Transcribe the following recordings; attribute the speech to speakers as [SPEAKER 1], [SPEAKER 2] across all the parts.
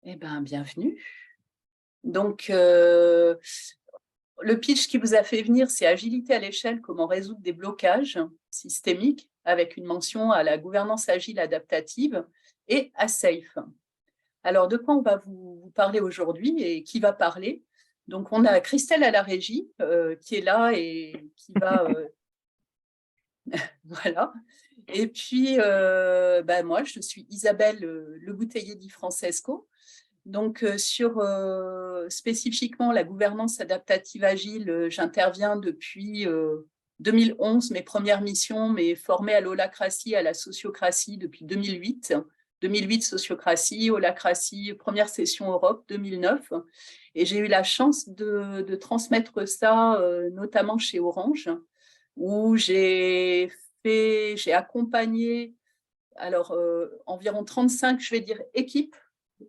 [SPEAKER 1] Eh bien, bienvenue. Donc, le pitch qui vous a fait venir, c'est Agilité à l'échelle, comment résoudre des blocages systémiques avec une mention à la gouvernance agile adaptative et à SAFE. Alors, de quoi on va vous parler aujourd'hui et qui va parler? Donc, on a Christelle à la régie qui est là et qui va… voilà. Et puis, moi, je suis Isabelle Le Bouteiller di Francesco. Donc, sur spécifiquement la gouvernance adaptative agile, j'interviens depuis 2011, mes premières missions, mais formée à l'holacratie, à la sociocratie depuis 2008. 2008, sociocratie, holacratie, première session Europe, 2009. Et j'ai eu la chance de transmettre ça, notamment chez Orange, où j'ai accompagné environ 35, je vais dire, équipes.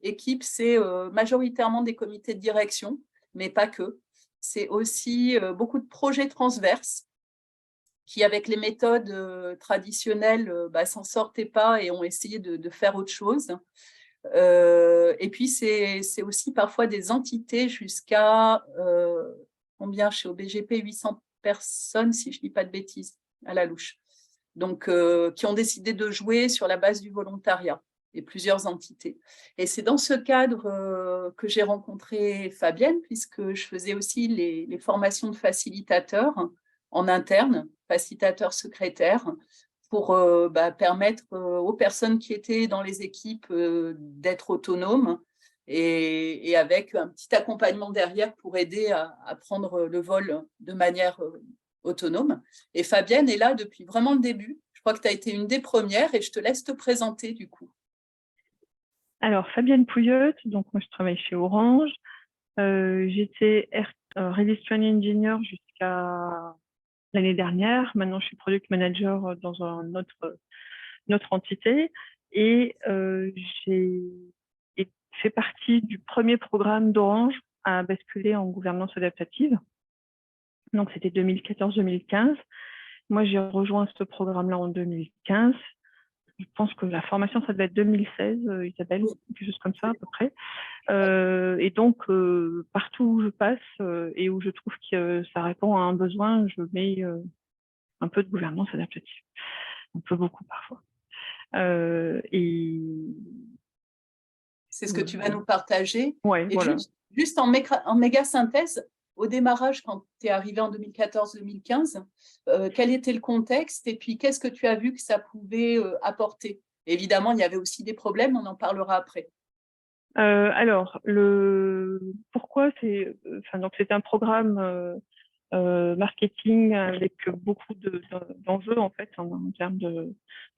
[SPEAKER 1] Équipe, c'est majoritairement des comités de direction, mais pas que. C'est aussi beaucoup de projets transverses qui, avec les méthodes traditionnelles, s'en sortaient pas et ont essayé de faire autre chose. Et puis, c'est aussi parfois des entités jusqu'à, combien chez OBGP, 800 personnes, si je ne dis pas de bêtises, à la louche. Donc, qui ont décidé de jouer sur la base du volontariat et plusieurs entités. Et c'est dans ce cadre que j'ai rencontré Fabienne, puisque je faisais aussi les formations de facilitateurs en interne, facilitateurs secrétaires, pour permettre aux personnes qui étaient dans les équipes d'être autonomes et avec un petit accompagnement derrière pour aider à prendre le vol de manière autonome. Et Fabienne est là depuis vraiment le début. Je crois que tu as été une des premières et je te laisse te présenter du coup.
[SPEAKER 2] Alors, Fabienne Pouillotte, donc moi je travaille chez Orange. J'étais Release Training Engineer jusqu'à l'année dernière. Maintenant, je suis Product Manager dans une autre entité. Et j'ai fait partie du premier programme d'Orange à basculer en gouvernance adaptative. Donc, c'était 2014-2015. Moi, j'ai rejoint ce programme-là en 2015. Je pense que la formation, ça devait être 2016, Isabelle, quelque chose comme ça à peu près. Et donc, partout où je passe et où je trouve que ça répond à un besoin, je mets un peu de gouvernance adaptative. Un peu beaucoup parfois.
[SPEAKER 1] C'est ce que tu vas nous partager.
[SPEAKER 2] Ouais,
[SPEAKER 1] et
[SPEAKER 2] voilà.
[SPEAKER 1] juste en méga synthèse, au démarrage, quand tu es arrivé en 2014-2015, quel était le contexte et puis qu'est-ce que tu as vu que ça pouvait apporter? Évidemment, il y avait aussi des problèmes, on en parlera après.
[SPEAKER 2] Alors, pourquoi donc c'est un programme marketing avec beaucoup d'enjeux en fait en termes de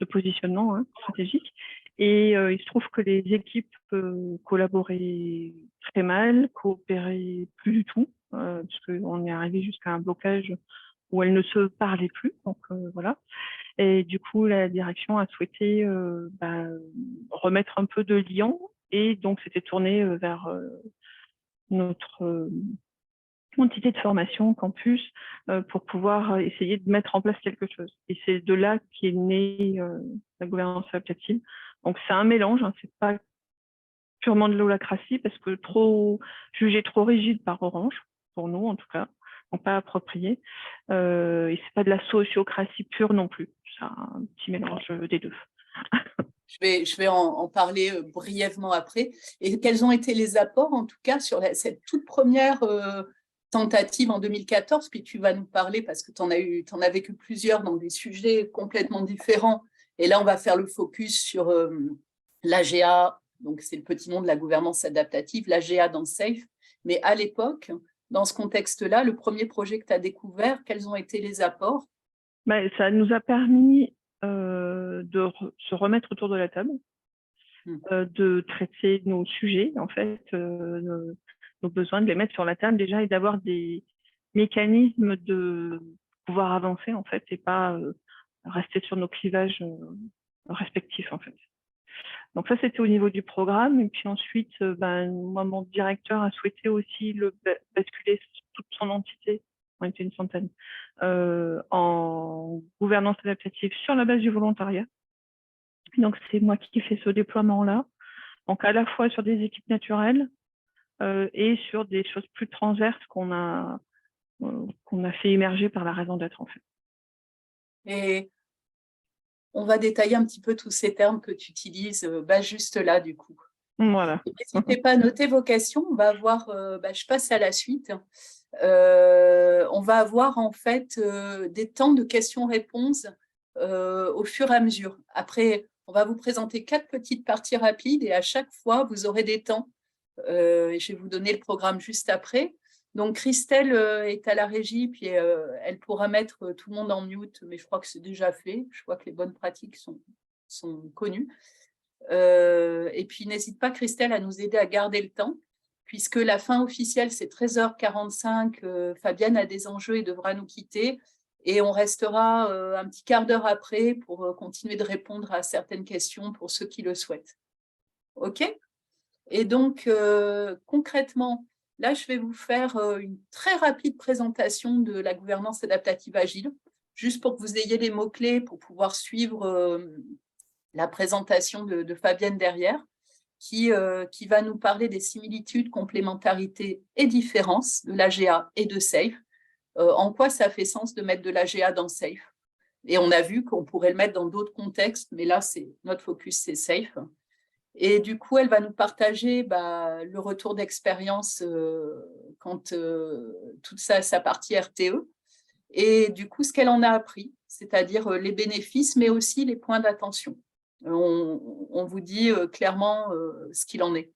[SPEAKER 2] positionnement stratégique. Et il se trouve que les équipes collaboraient très mal, coopéraient plus du tout, puisqu'on est arrivé jusqu'à un blocage où elles ne se parlaient plus. Donc voilà. Et du coup, la direction a souhaité remettre un peu de lien. Et donc, c'était tourné vers notre entité de formation, campus, pour pouvoir essayer de mettre en place quelque chose. Et c'est de là qu'est née la gouvernance adaptative. Donc, c'est un mélange, c'est pas purement de l'holacratie, parce que jugé trop rigide par Orange, pour nous en tout cas, donc pas approprié. Et c'est pas de la sociocratie pure non plus. C'est un petit mélange des deux.
[SPEAKER 1] Je vais en parler brièvement après. Et quels ont été les apports, en tout cas, sur cette toute première tentative en 2014, puis tu vas nous parler, parce que tu en as vécu plusieurs dans des sujets complètement différents. Et là, on va faire le focus sur l'AGA, donc c'est le petit nom de la gouvernance adaptative, l'AGA dans SAFE. Mais à l'époque, dans ce contexte-là, le premier projet que tu as découvert, quels ont été les apports?
[SPEAKER 2] Ça nous a permis de se remettre autour de la table, de traiter nos sujets, en fait, nos besoins, de les mettre sur la table déjà et d'avoir des mécanismes de pouvoir avancer, en fait, et pas rester sur nos clivages respectifs, en fait. Donc ça, c'était au niveau du programme. Et puis ensuite, moi, mon directeur a souhaité aussi basculer toute son entité, on était une centaine, en gouvernance adaptative sur la base du volontariat. Donc c'est moi qui fais ce déploiement-là. Donc, à la fois sur des équipes naturelles et sur des choses plus transverses qu'on a fait émerger par la raison d'être, en fait.
[SPEAKER 1] Et on va détailler un petit peu tous ces termes que tu utilises juste là, du coup.
[SPEAKER 2] Voilà.
[SPEAKER 1] N'hésitez pas à noter vos questions. On va avoir, je passe à la suite. On va avoir en fait des temps de questions-réponses au fur et à mesure. Après, on va vous présenter 4 petites parties rapides et à chaque fois, vous aurez des temps. Et je vais vous donner le programme juste après. Donc, Christelle est à la régie, puis elle pourra mettre tout le monde en mute, mais je crois que c'est déjà fait. Je crois que les bonnes pratiques sont connues. Et puis, n'hésite pas, Christelle, à nous aider à garder le temps, puisque la fin officielle, c'est 13h45. Fabienne a des enjeux et devra nous quitter. Et on restera un petit quart d'heure après pour continuer de répondre à certaines questions pour ceux qui le souhaitent. OK ? Et donc, concrètement, là, je vais vous faire une très rapide présentation de la gouvernance adaptative agile, juste pour que vous ayez les mots-clés pour pouvoir suivre la présentation de Fabienne derrière, qui va nous parler des similitudes, complémentarités et différences de l'AGA et de SAFE. En quoi ça fait sens de mettre de l'AGA dans SAFE? Et on a vu qu'on pourrait le mettre dans d'autres contextes, mais là, notre focus, c'est SAFE. Et du coup, elle va nous partager le retour d'expérience quand toute sa partie RTE. Et du coup, ce qu'elle en a appris, c'est-à-dire les bénéfices, mais aussi les points d'attention. On vous dit clairement ce qu'il en est.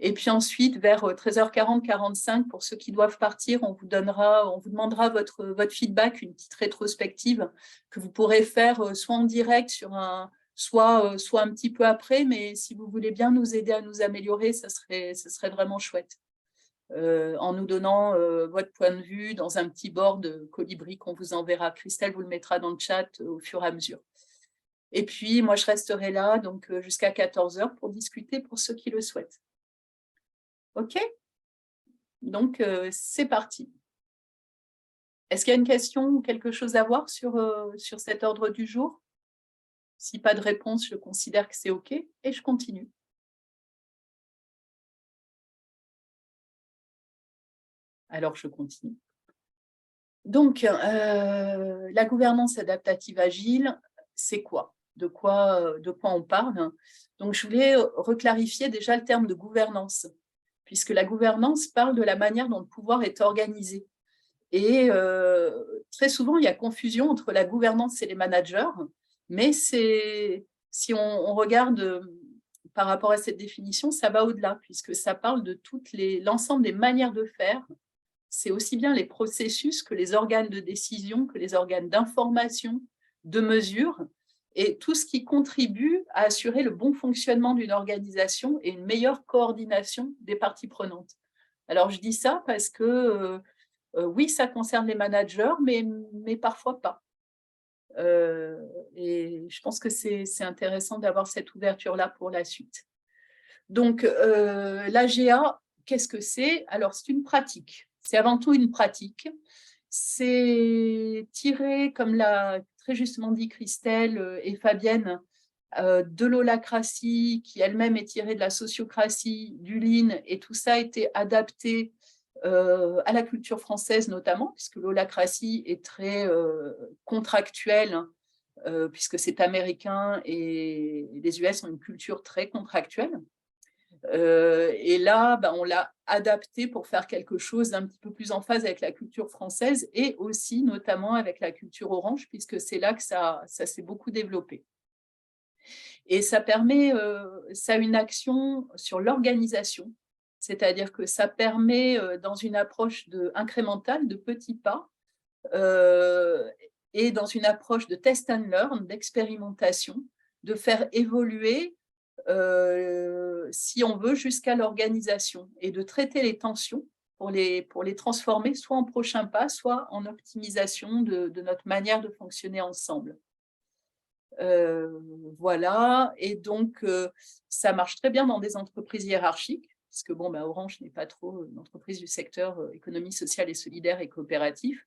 [SPEAKER 1] Et puis ensuite, vers 13h40, 45, pour ceux qui doivent partir, on vous demandera votre feedback, une petite rétrospective que vous pourrez faire soit en direct soit un petit peu après, mais si vous voulez bien nous aider à nous améliorer, ça serait vraiment chouette. En nous donnant votre point de vue dans un petit board Colibri qu'on vous enverra. Christelle vous le mettra dans le chat au fur et à mesure. Et puis, moi, je resterai là donc jusqu'à 14h pour discuter pour ceux qui le souhaitent. OK ? Donc, c'est parti. Est-ce qu'il y a une question ou quelque chose à voir sur cet ordre du jour? Si pas de réponse, je considère que c'est OK et je continue. Alors, je continue. Donc, la gouvernance adaptative agile, c'est quoi? De quoi on parle? Donc, je voulais reclarifier déjà le terme de gouvernance, puisque la gouvernance parle de la manière dont le pouvoir est organisé. Et très souvent, il y a confusion entre la gouvernance et les managers, mais si on regarde par rapport à cette définition, ça va au-delà, puisque ça parle de l'ensemble des manières de faire. C'est aussi bien les processus que les organes de décision, que les organes d'information, de mesure, et tout ce qui contribue à assurer le bon fonctionnement d'une organisation et une meilleure coordination des parties prenantes. Alors, je dis ça parce que oui, ça concerne les managers, mais parfois pas. Et je pense que c'est intéressant d'avoir cette ouverture-là pour la suite. Donc, l'AGA, qu'est-ce que c'est? Alors, c'est une pratique. C'est avant tout une pratique. C'est tiré, comme l'a très justement dit Christelle et Fabienne, de l'holacratie, qui elle-même est tirée de la sociocratie, du Lean, et tout ça a été adapté à la culture française notamment, puisque l'holacratie est très contractuelle, puisque c'est américain et les US ont une culture très contractuelle. Et là, on l'a adapté pour faire quelque chose d'un petit peu plus en phase avec la culture française et aussi notamment avec la culture orange, puisque c'est là que ça s'est beaucoup développé. Et ça permet, ça a une action sur l'organisation, c'est-à-dire que ça permet, dans une approche incrémentale, de petits pas, et dans une approche de test and learn, d'expérimentation, de faire évoluer, si on veut, jusqu'à l'organisation et de traiter les tensions pour les transformer soit en prochain pas, soit en optimisation de notre manière de fonctionner ensemble. Voilà, et donc ça marche très bien dans des entreprises hiérarchiques, parce que Orange n'est pas trop une entreprise du secteur économie sociale et solidaire et coopératif,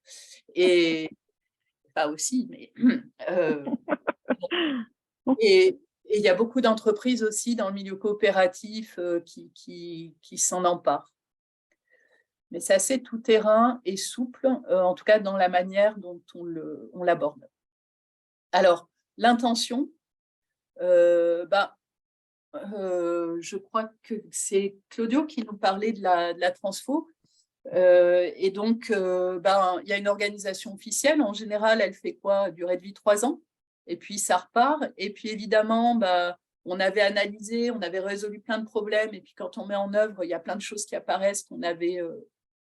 [SPEAKER 1] et pas aussi, mais et Et il y a beaucoup d'entreprises aussi dans le milieu coopératif qui s'en emparent. Mais c'est assez tout-terrain et souple, en tout cas dans la manière dont on l'aborde. Alors, l'intention, je crois que c'est Claudio qui nous parlait de la transfo. Et donc, il y a une organisation officielle. En général, elle fait quoi? Durée de vie 3 ans. Et puis, ça repart. Et puis, évidemment, on avait analysé, on avait résolu plein de problèmes. Et puis, quand on met en œuvre, il y a plein de choses qui apparaissent qu'on avait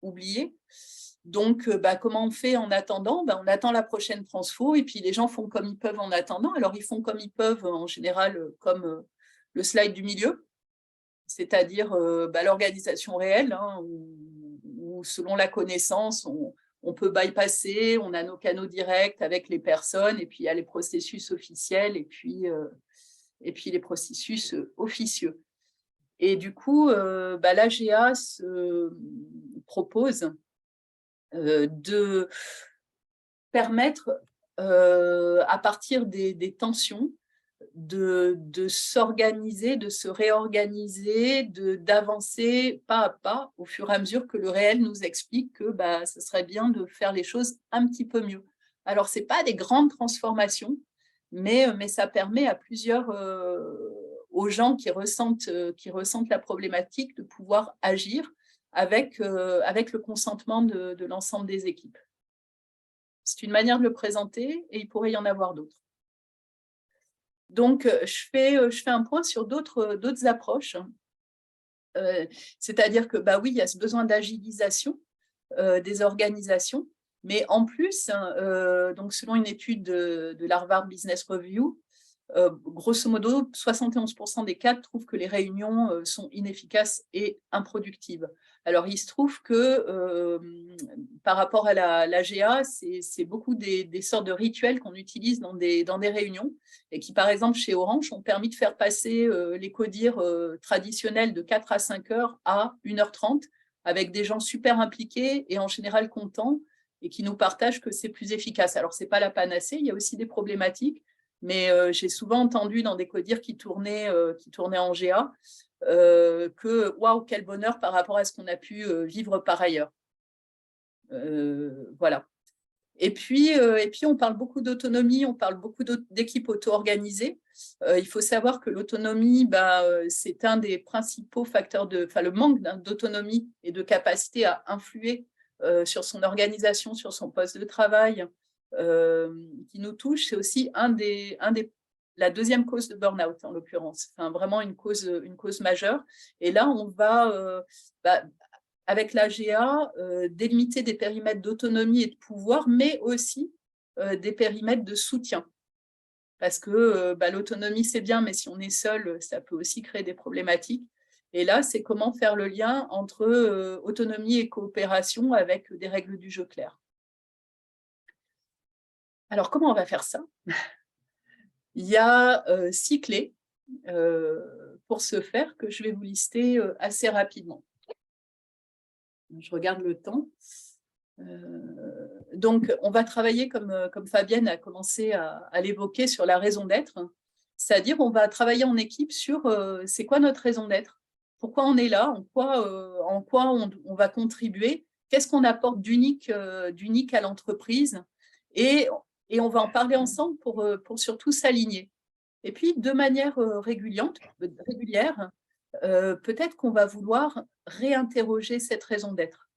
[SPEAKER 1] oubliées. Donc, comment on fait en attendant? On attend la prochaine transfo. Et puis, les gens font comme ils peuvent en attendant. Alors, ils font comme ils peuvent, en général, comme le slide du milieu, c'est-à-dire l'organisation réelle, hein, où selon la connaissance, on peut bypasser, on a nos canaux directs avec les personnes, et puis il y a les processus officiels, et puis les processus officieux. Et du coup, l'AGA se propose de permettre, à partir des tensions, de s'organiser, de se réorganiser, d'avancer pas à pas au fur et à mesure que le réel nous explique que ce serait bien de faire les choses un petit peu mieux. Alors, ce n'est pas des grandes transformations, mais ça permet à plusieurs, aux gens qui ressentent la problématique de pouvoir agir avec le consentement de l'ensemble des équipes. C'est une manière de le présenter et il pourrait y en avoir d'autres. Donc, je fais un point sur d'autres approches. C'est-à-dire que, oui, il y a ce besoin d'agilisation des organisations, mais en plus, donc selon une étude de l'Harvard Business Review, grosso modo, 71% des cadres trouvent que les réunions sont inefficaces et improductives. Alors, il se trouve que par rapport à l'AGA, c'est beaucoup des sortes de rituels qu'on utilise dans des réunions et qui, par exemple, chez Orange, ont permis de faire passer les CODIR traditionnels de 4 à 5 heures à 1h30 avec des gens super impliqués et en général contents et qui nous partagent que c'est plus efficace. Alors, ce n'est pas la panacée, il y a aussi des problématiques, mais j'ai souvent entendu dans des CODIR qui tournaient en GA que waouh, quel bonheur par rapport à ce qu'on a pu vivre par ailleurs. Voilà. Et puis, on parle beaucoup d'autonomie, on parle beaucoup d'équipes auto-organisées. Il faut savoir que l'autonomie, c'est un des principaux facteurs le manque d'autonomie et de capacité à influer sur son organisation, sur son poste de travail, qui nous touche. C'est aussi la deuxième cause de burn-out, en l'occurrence. Enfin, vraiment une cause majeure. Et là, on va, avec l'AGA, délimiter des périmètres d'autonomie et de pouvoir, mais aussi des périmètres de soutien. Parce que l'autonomie, c'est bien, mais si on est seul, ça peut aussi créer des problématiques. Et là, c'est comment faire le lien entre autonomie et coopération avec des règles du jeu claires. Alors, comment on va faire ça? Il y a 6 clés pour ce faire que je vais vous lister assez rapidement. Je regarde le temps. Donc, on va travailler, comme Fabienne a commencé à l'évoquer, sur la raison d'être. C'est-à-dire, on va travailler en équipe sur c'est quoi notre raison d'être, pourquoi on est là, en quoi on va contribuer, qu'est-ce qu'on apporte d'unique à l'entreprise, et on va en parler ensemble pour surtout s'aligner. Et puis, de manière régulière, peut-être qu'on va vouloir réinterroger cette raison d'être.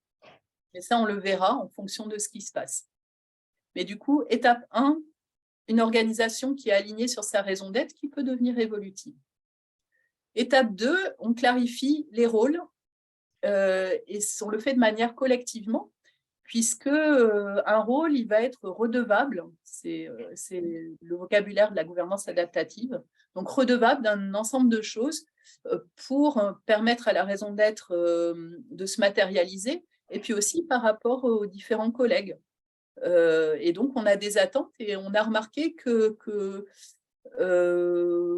[SPEAKER 1] Et ça, on le verra en fonction de ce qui se passe. Mais du coup, étape 1, une organisation qui est alignée sur sa raison d'être qui peut devenir évolutive. Étape 2, on clarifie les rôles et on le fait de manière collectivement, puisque un rôle, il va être redevable, c'est le vocabulaire de la gouvernance adaptative, donc redevable d'un ensemble de choses pour permettre à la raison d'être de se matérialiser, et puis aussi par rapport aux différents collègues. Et donc, on a des attentes et on a remarqué que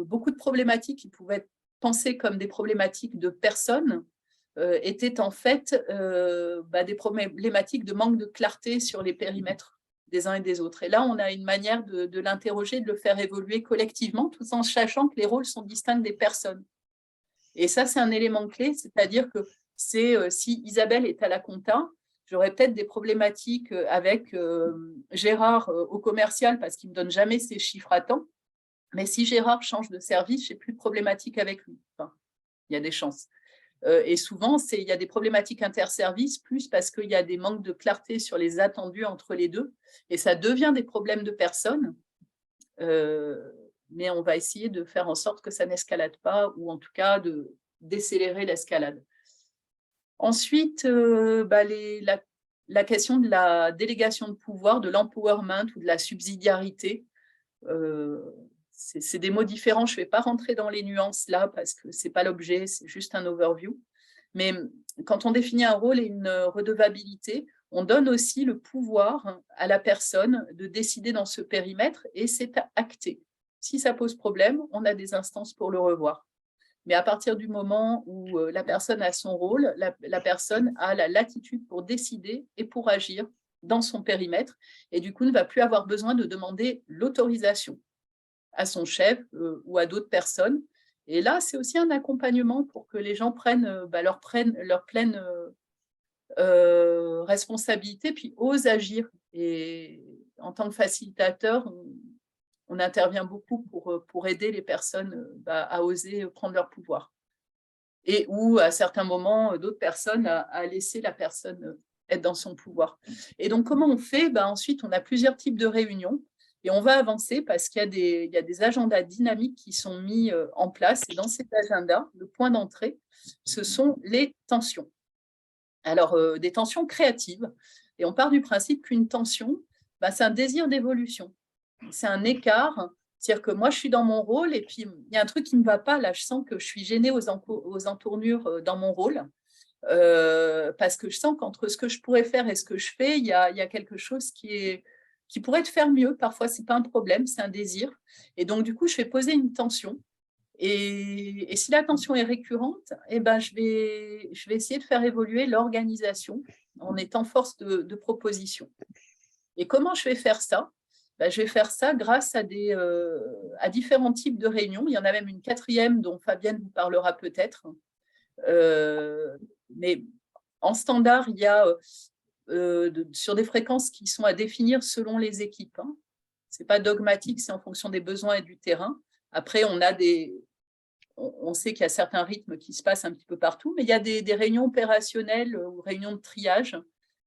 [SPEAKER 1] beaucoup de problématiques qui pouvaient être pensées comme des problématiques de personnes étaient en fait des problématiques de manque de clarté sur les périmètres des uns et des autres. Et là, on a une manière de l'interroger, de le faire évoluer collectivement, tout en sachant que les rôles sont distincts des personnes. Et ça, c'est un élément clé, c'est-à-dire que si Isabelle est à la compta, j'aurais peut-être des problématiques avec Gérard au commercial parce qu'il ne me donne jamais ses chiffres à temps. Mais si Gérard change de service, je n'ai plus de problématique avec lui. Enfin, il y a des chances. Et souvent, il y a des problématiques interservices, plus parce qu'il y a des manques de clarté sur les attendus entre les deux. Et ça devient des problèmes de personnes. Mais on va essayer de faire en sorte que ça n'escalade pas, ou en tout cas de décélérer l'escalade. Ensuite, la question de la délégation de pouvoir, de l'empowerment ou de la subsidiarité, c'est des mots différents. Je ne vais pas rentrer dans les nuances là parce que ce n'est pas l'objet, c'est juste un overview. Mais quand on définit un rôle et une redevabilité, on donne aussi le pouvoir à la personne de décider dans ce périmètre et c'est acté. Si ça pose problème, on a des instances pour le revoir. Mais à partir du moment où la personne a son rôle, la personne a la latitude pour décider et pour agir dans son périmètre et du coup ne va plus avoir besoin de demander l'autorisation à son chef ou à d'autres personnes. Et là, c'est aussi un accompagnement pour que les gens prennent leur pleine responsabilité, puis osent agir. Et en tant que facilitateur, on intervient beaucoup pour aider les personnes à oser prendre leur pouvoir. Et ou à certains moments, d'autres personnes à laisser la personne être dans son pouvoir. Et donc, comment on fait? Ensuite, on a plusieurs types de réunions. Et on va avancer parce qu'il y a des agendas dynamiques qui sont mis en place. Et dans cet agenda, le point d'entrée, ce sont les tensions. Alors, des tensions créatives. Et on part du principe qu'une tension, c'est un désir d'évolution. C'est un écart. C'est-à-dire que moi, je suis dans mon rôle et puis il y a un truc qui ne me va pas. Là, je sens que je suis gênée aux entournures dans mon rôle. Parce que je sens qu'entre ce que je pourrais faire et ce que je fais, il y a quelque chose qui pourrait te faire mieux. Parfois, ce n'est pas un problème, c'est un désir. Et donc, du coup, je vais poser une tension. Et si la tension est récurrente, je vais essayer de faire évoluer l'organisation en étant force de proposition. Et comment je vais faire ça? Je vais faire ça grâce à différents types de réunions. Il y en a même une quatrième dont Fabienne vous parlera peut-être. Mais en standard, il y a sur des fréquences qui sont à définir selon les équipes. Hein. Ce n'est pas dogmatique, c'est en fonction des besoins et du terrain. Après, on sait qu'il y a certains rythmes qui se passent un petit peu partout, mais il y a des réunions opérationnelles ou réunions de triage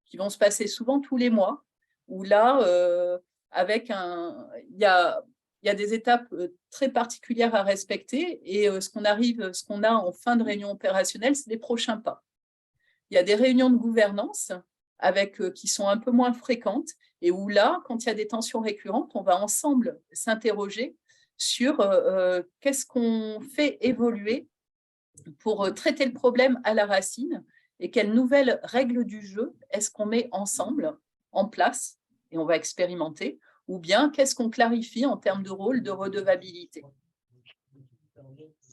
[SPEAKER 1] qui vont se passer souvent tous les mois, où là, il y a des étapes très particulières à respecter et ce qu'on a en fin de réunion opérationnelle, c'est les prochains pas. Il y a des réunions de gouvernance qui sont un peu moins fréquentes et où là, quand il y a des tensions récurrentes, on va ensemble s'interroger sur qu'est-ce qu'on fait évoluer pour traiter le problème à la racine et quelles nouvelles règles du jeu est-ce qu'on met ensemble en place et on va expérimenter, ou bien qu'est-ce qu'on clarifie en termes de rôle, de redevabilité.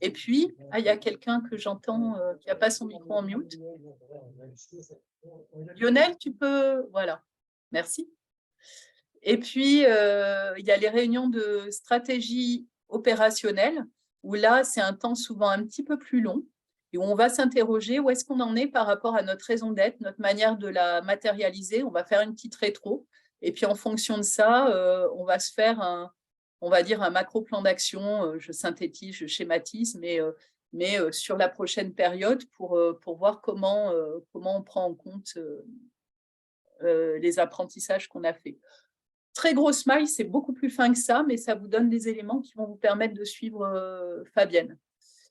[SPEAKER 1] Et puis, il y a quelqu'un que j'entends qui n'a pas son micro en mute. Lionel, tu peux… Voilà, merci. Et puis, il y a les réunions de stratégie opérationnelle, où là, c'est un temps souvent un petit peu plus long, et où on va s'interroger où est-ce qu'on en est par rapport à notre raison d'être, notre manière de la matérialiser. On va faire une petite rétro, et puis en fonction de ça, on va se faire un macro plan d'action, je synthétise, je schématise, mais sur la prochaine période pour voir comment on prend en compte les apprentissages qu'on a faits. Très gros smile, c'est beaucoup plus fin que ça, mais ça vous donne des éléments qui vont vous permettre de suivre Fabienne.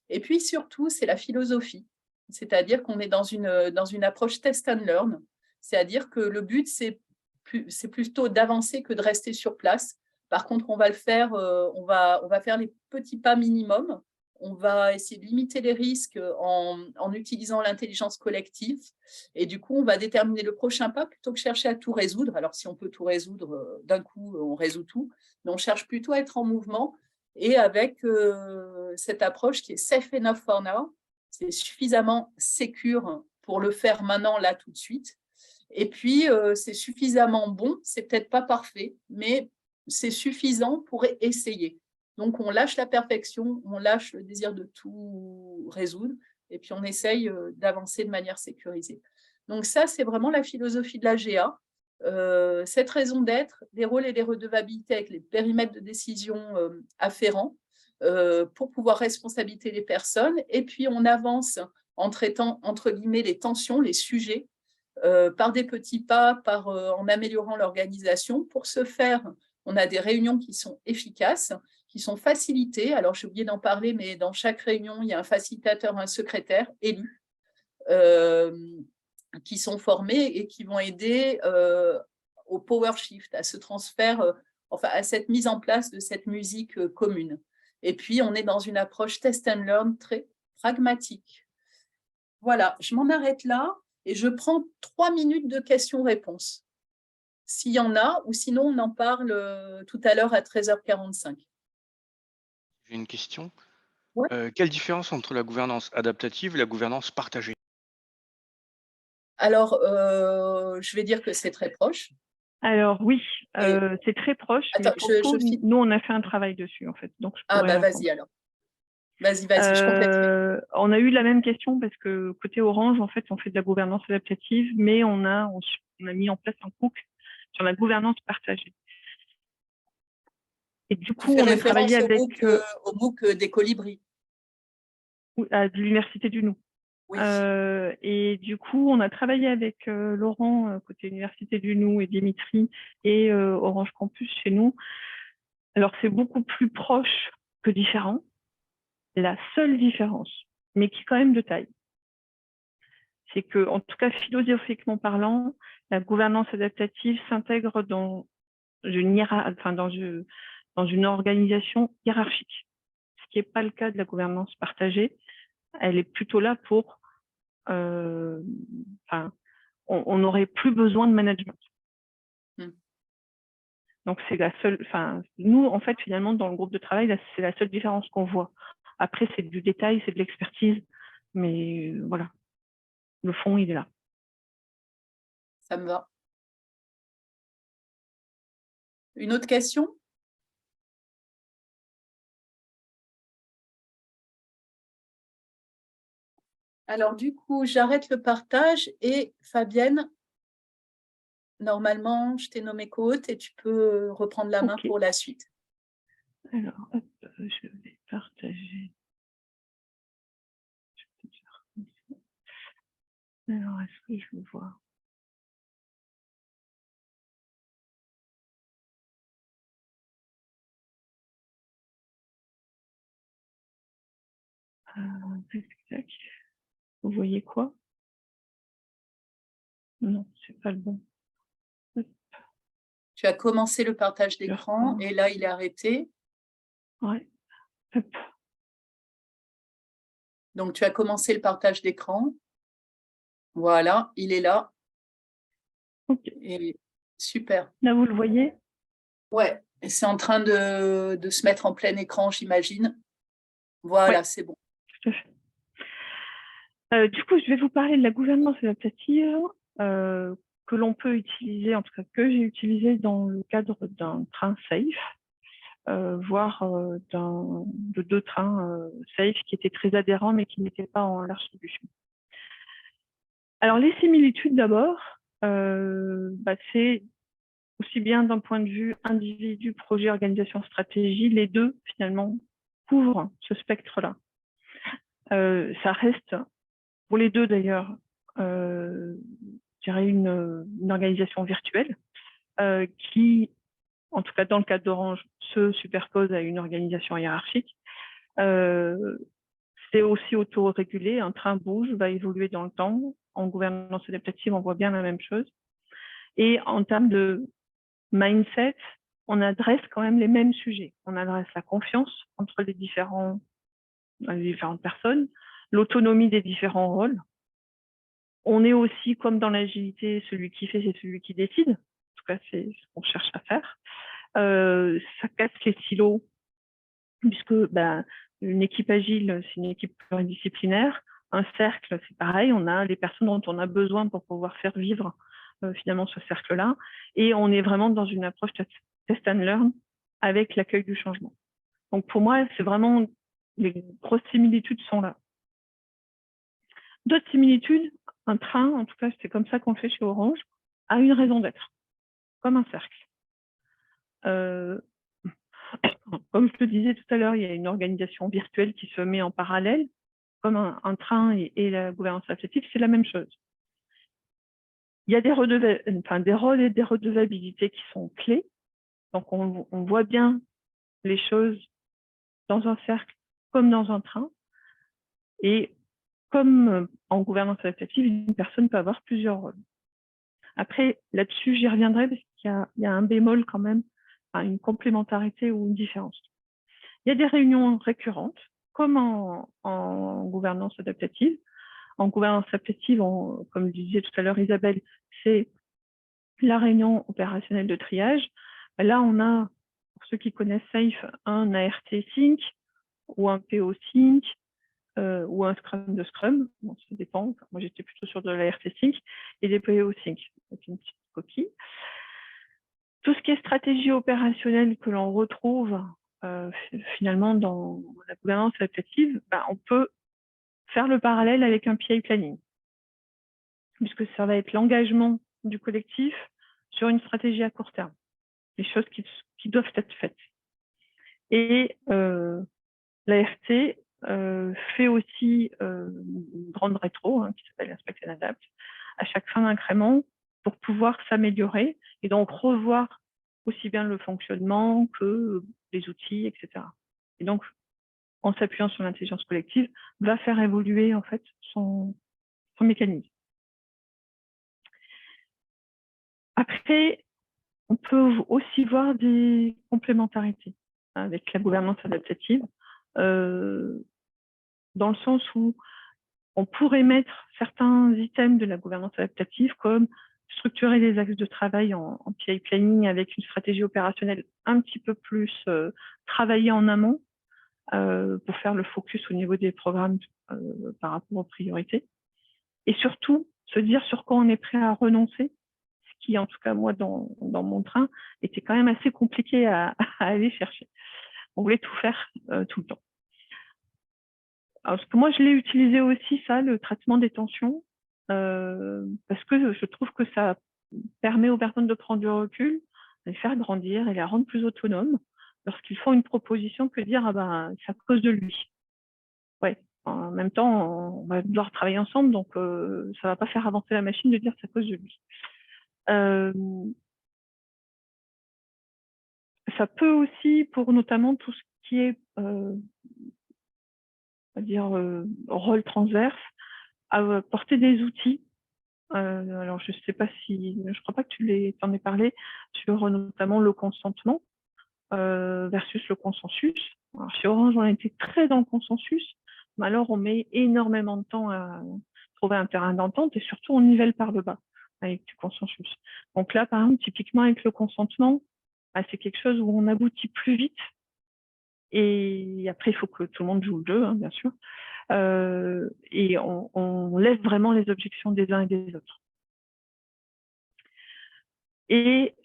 [SPEAKER 1] Et puis surtout, c'est la philosophie, c'est-à-dire qu'on est dans une approche test and learn, c'est-à-dire que le but, c'est plutôt d'avancer que de rester sur place. Par contre, on va faire les petits pas minimum. On va essayer de limiter les risques en utilisant l'intelligence collective. Et du coup, on va déterminer le prochain pas plutôt que chercher à tout résoudre. Alors, si on peut tout résoudre d'un coup, on résout tout. Mais on cherche plutôt à être en mouvement et avec cette approche qui est safe enough for now. C'est suffisamment sécure pour le faire maintenant, là, tout de suite. Et puis, c'est suffisamment bon, c'est peut-être pas parfait, mais c'est suffisant pour essayer. Donc, on lâche la perfection, on lâche le désir de tout résoudre, et puis on essaye d'avancer de manière sécurisée. Donc ça, c'est vraiment la philosophie de la GA. Cette raison d'être, les rôles et les redevabilités avec les périmètres de décision afférents pour pouvoir responsabiliser les personnes. Et puis, on avance en traitant, entre guillemets, les tensions, les sujets, par des petits pas, en améliorant l'organisation. Pour ce faire, on a des réunions qui sont efficaces, qui sont facilitées. Alors, j'ai oublié d'en parler, mais dans chaque réunion, il y a un facilitateur, un secrétaire élu, qui sont formés et qui vont aider au power shift, à ce transfert, enfin à cette mise en place de cette musique commune. Et puis, on est dans une approche test and learn très pragmatique. Voilà, je m'en arrête là et je prends 3 minutes de questions-réponses, s'il y en a, ou sinon on en parle tout à l'heure à 13h45.
[SPEAKER 3] J'ai une question.
[SPEAKER 1] Ouais.
[SPEAKER 3] Quelle différence entre la gouvernance adaptative et la gouvernance partagée?
[SPEAKER 1] Alors, je vais dire que c'est très proche.
[SPEAKER 2] Alors oui,
[SPEAKER 1] Et-
[SPEAKER 2] c'est très proche,
[SPEAKER 1] Attends,
[SPEAKER 2] mais pour le coup,
[SPEAKER 1] finis.
[SPEAKER 2] nous, on a fait un travail dessus, en fait. Donc, je
[SPEAKER 1] Ah,
[SPEAKER 2] pourrais
[SPEAKER 1] bah
[SPEAKER 2] répondre.
[SPEAKER 1] vas-y alors. Vas-y, je compléterai.
[SPEAKER 2] On a eu la même question parce que côté Orange, en fait, on fait de la gouvernance adaptative, mais on a mis en place un MOOC sur la gouvernance partagée. Et du
[SPEAKER 1] Tu
[SPEAKER 2] coup,
[SPEAKER 1] fais
[SPEAKER 2] on a travaillé
[SPEAKER 1] référence
[SPEAKER 2] avec
[SPEAKER 1] au MOOC des colibris.
[SPEAKER 2] à l'université du Nou.
[SPEAKER 1] Oui.
[SPEAKER 2] Et du coup, on a travaillé avec Laurent côté Université du Nou et Dimitri et Orange Campus chez nous. Alors, c'est beaucoup plus proche que différent. La seule différence, mais qui est quand même de taille, c'est que, en tout cas philosophiquement parlant, la gouvernance adaptative s'intègre dans une organisation hiérarchique, ce qui n'est pas le cas de la gouvernance partagée. Elle est plutôt là pour on n'aurait plus besoin de management. Donc, c'est la seule, nous, en fait, finalement, dans le groupe de travail, c'est la seule différence qu'on voit. Après, c'est du détail, c'est de l'expertise, mais voilà, le fond, il est là.
[SPEAKER 1] Ça me va. Une autre question? Alors, du coup, j'arrête le partage et Fabienne, normalement, je t'ai nommé co-hôte et tu peux reprendre la main
[SPEAKER 2] Ok.
[SPEAKER 1] pour la suite.
[SPEAKER 2] Alors, hop, je vais partager. Alors, est-ce que je le vois? Vous voyez quoi? Non, c'est pas le bon.
[SPEAKER 1] Tu as commencé le partage d'écran et là, il est arrêté.
[SPEAKER 2] Ouais. Hop.
[SPEAKER 1] Donc, tu as commencé le partage d'écran. Voilà, il est là.
[SPEAKER 2] Ok.
[SPEAKER 1] Et super.
[SPEAKER 2] Là, vous le voyez?
[SPEAKER 1] Ouais, et c'est en train de se mettre en plein écran, j'imagine. Voilà,
[SPEAKER 2] ouais.
[SPEAKER 1] c'est bon.
[SPEAKER 2] Tout à fait. Du coup, je vais vous parler de la gouvernance adaptative que l'on peut utiliser, en tout cas que j'ai utilisé dans le cadre d'un train safe, voire de 2 trains safe qui étaient très adhérents mais qui n'étaient pas en large distribution. Alors, les similitudes d'abord, c'est aussi bien d'un point de vue individu, projet, organisation, stratégie, les deux finalement couvrent ce spectre-là. Ça reste, pour les deux d'ailleurs, je dirais une organisation virtuelle qui, en tout cas dans le cadre d'Orange, se superpose à une organisation hiérarchique. C'est aussi autorégulé, un train bouge, va évoluer dans le temps. En gouvernance adaptative, on voit bien la même chose. Et en termes de mindset, on adresse quand même les mêmes sujets. On adresse la confiance entre les différentes personnes, l'autonomie des différents rôles. On est aussi, comme dans l'agilité, celui qui fait, c'est celui qui décide. En tout cas, c'est ce qu'on cherche à faire. Ça casse les silos, puisque une équipe agile, c'est une équipe pluridisciplinaire. Un cercle, c'est pareil, on a les personnes dont on a besoin pour pouvoir faire vivre finalement ce cercle-là, et on est vraiment dans une approche test and learn avec l'accueil du changement. Donc pour moi, c'est vraiment, les grosses similitudes sont là. D'autres similitudes, un train, en tout cas c'est comme ça qu'on le fait chez Orange, a une raison d'être, comme un cercle. Comme je le disais tout à l'heure, il y a une organisation virtuelle qui se met en parallèle, comme un train et la gouvernance associative, c'est la même chose. Il y a des rôles et des redevabilités qui sont clés. Donc, on voit bien les choses dans un cercle comme dans un train. Et comme en gouvernance adaptative, une personne peut avoir plusieurs rôles. Après, là-dessus, j'y reviendrai parce qu'il y a un bémol quand même, une complémentarité ou une différence. Il y a des réunions récurrentes, comme en gouvernance adaptative. En gouvernance adaptative, comme le disait tout à l'heure Isabelle, c'est la réunion opérationnelle de triage. Là, on a, pour ceux qui connaissent SAFe, un ART Sync ou un PO Sync ou un Scrum de Scrum. Bon, ça dépend. Moi, j'étais plutôt sur de l'ART Sync et des PO Sync. C'est une petite coquille. Tout ce qui est stratégie opérationnelle que l'on retrouve finalement dans la gouvernance adaptative, on peut faire le parallèle avec un PI planning, puisque ça va être l'engagement du collectif sur une stratégie à court terme, des choses qui doivent être faites. Et l'ART fait aussi une grande rétro qui s'appelle Inspect and Adapt à chaque fin d'incrément pour pouvoir s'améliorer et donc revoir aussi bien le fonctionnement que les outils, etc. Et donc, en s'appuyant sur l'intelligence collective, va faire évoluer en fait son mécanisme. Après, on peut aussi voir des complémentarités avec la gouvernance adaptative, dans le sens où on pourrait mettre certains items de la gouvernance adaptative comme structurer les axes de travail en PI planning avec une stratégie opérationnelle un petit peu plus travaillée en amont pour faire le focus au niveau des programmes par rapport aux priorités. Et surtout, se dire sur quoi on est prêt à renoncer, ce qui, en tout cas, moi, dans mon train, était quand même assez compliqué à aller chercher. On voulait tout faire tout le temps. Alors, parce que moi, je l'ai utilisé aussi, ça, le traitement des tensions, parce que je trouve que ça permet aux personnes de prendre du recul, de les faire grandir et les rendre plus autonomes lorsqu'ils font une proposition que dire « ah ben, c'est à cause de lui ». Ouais. En même temps, on va devoir travailler ensemble, donc ça ne va pas faire avancer la machine de dire c'est à cause de lui. Ça peut aussi, pour notamment tout ce qui est on va dire, rôle transverse, apporter des outils. Alors, je ne sais pas si, je ne crois pas que tu en aies parlé, sur notamment le consentement versus le consensus. Alors, chez Orange, on a été très dans le consensus, mais alors on met énormément de temps à trouver un terrain d'entente et surtout on nivelle par le bas avec du consensus. Donc là, par exemple, typiquement avec le consentement, c'est quelque chose où on aboutit plus vite et après, il faut que tout le monde joue le jeu, bien sûr. Et on lève vraiment les objections des uns et des autres. Et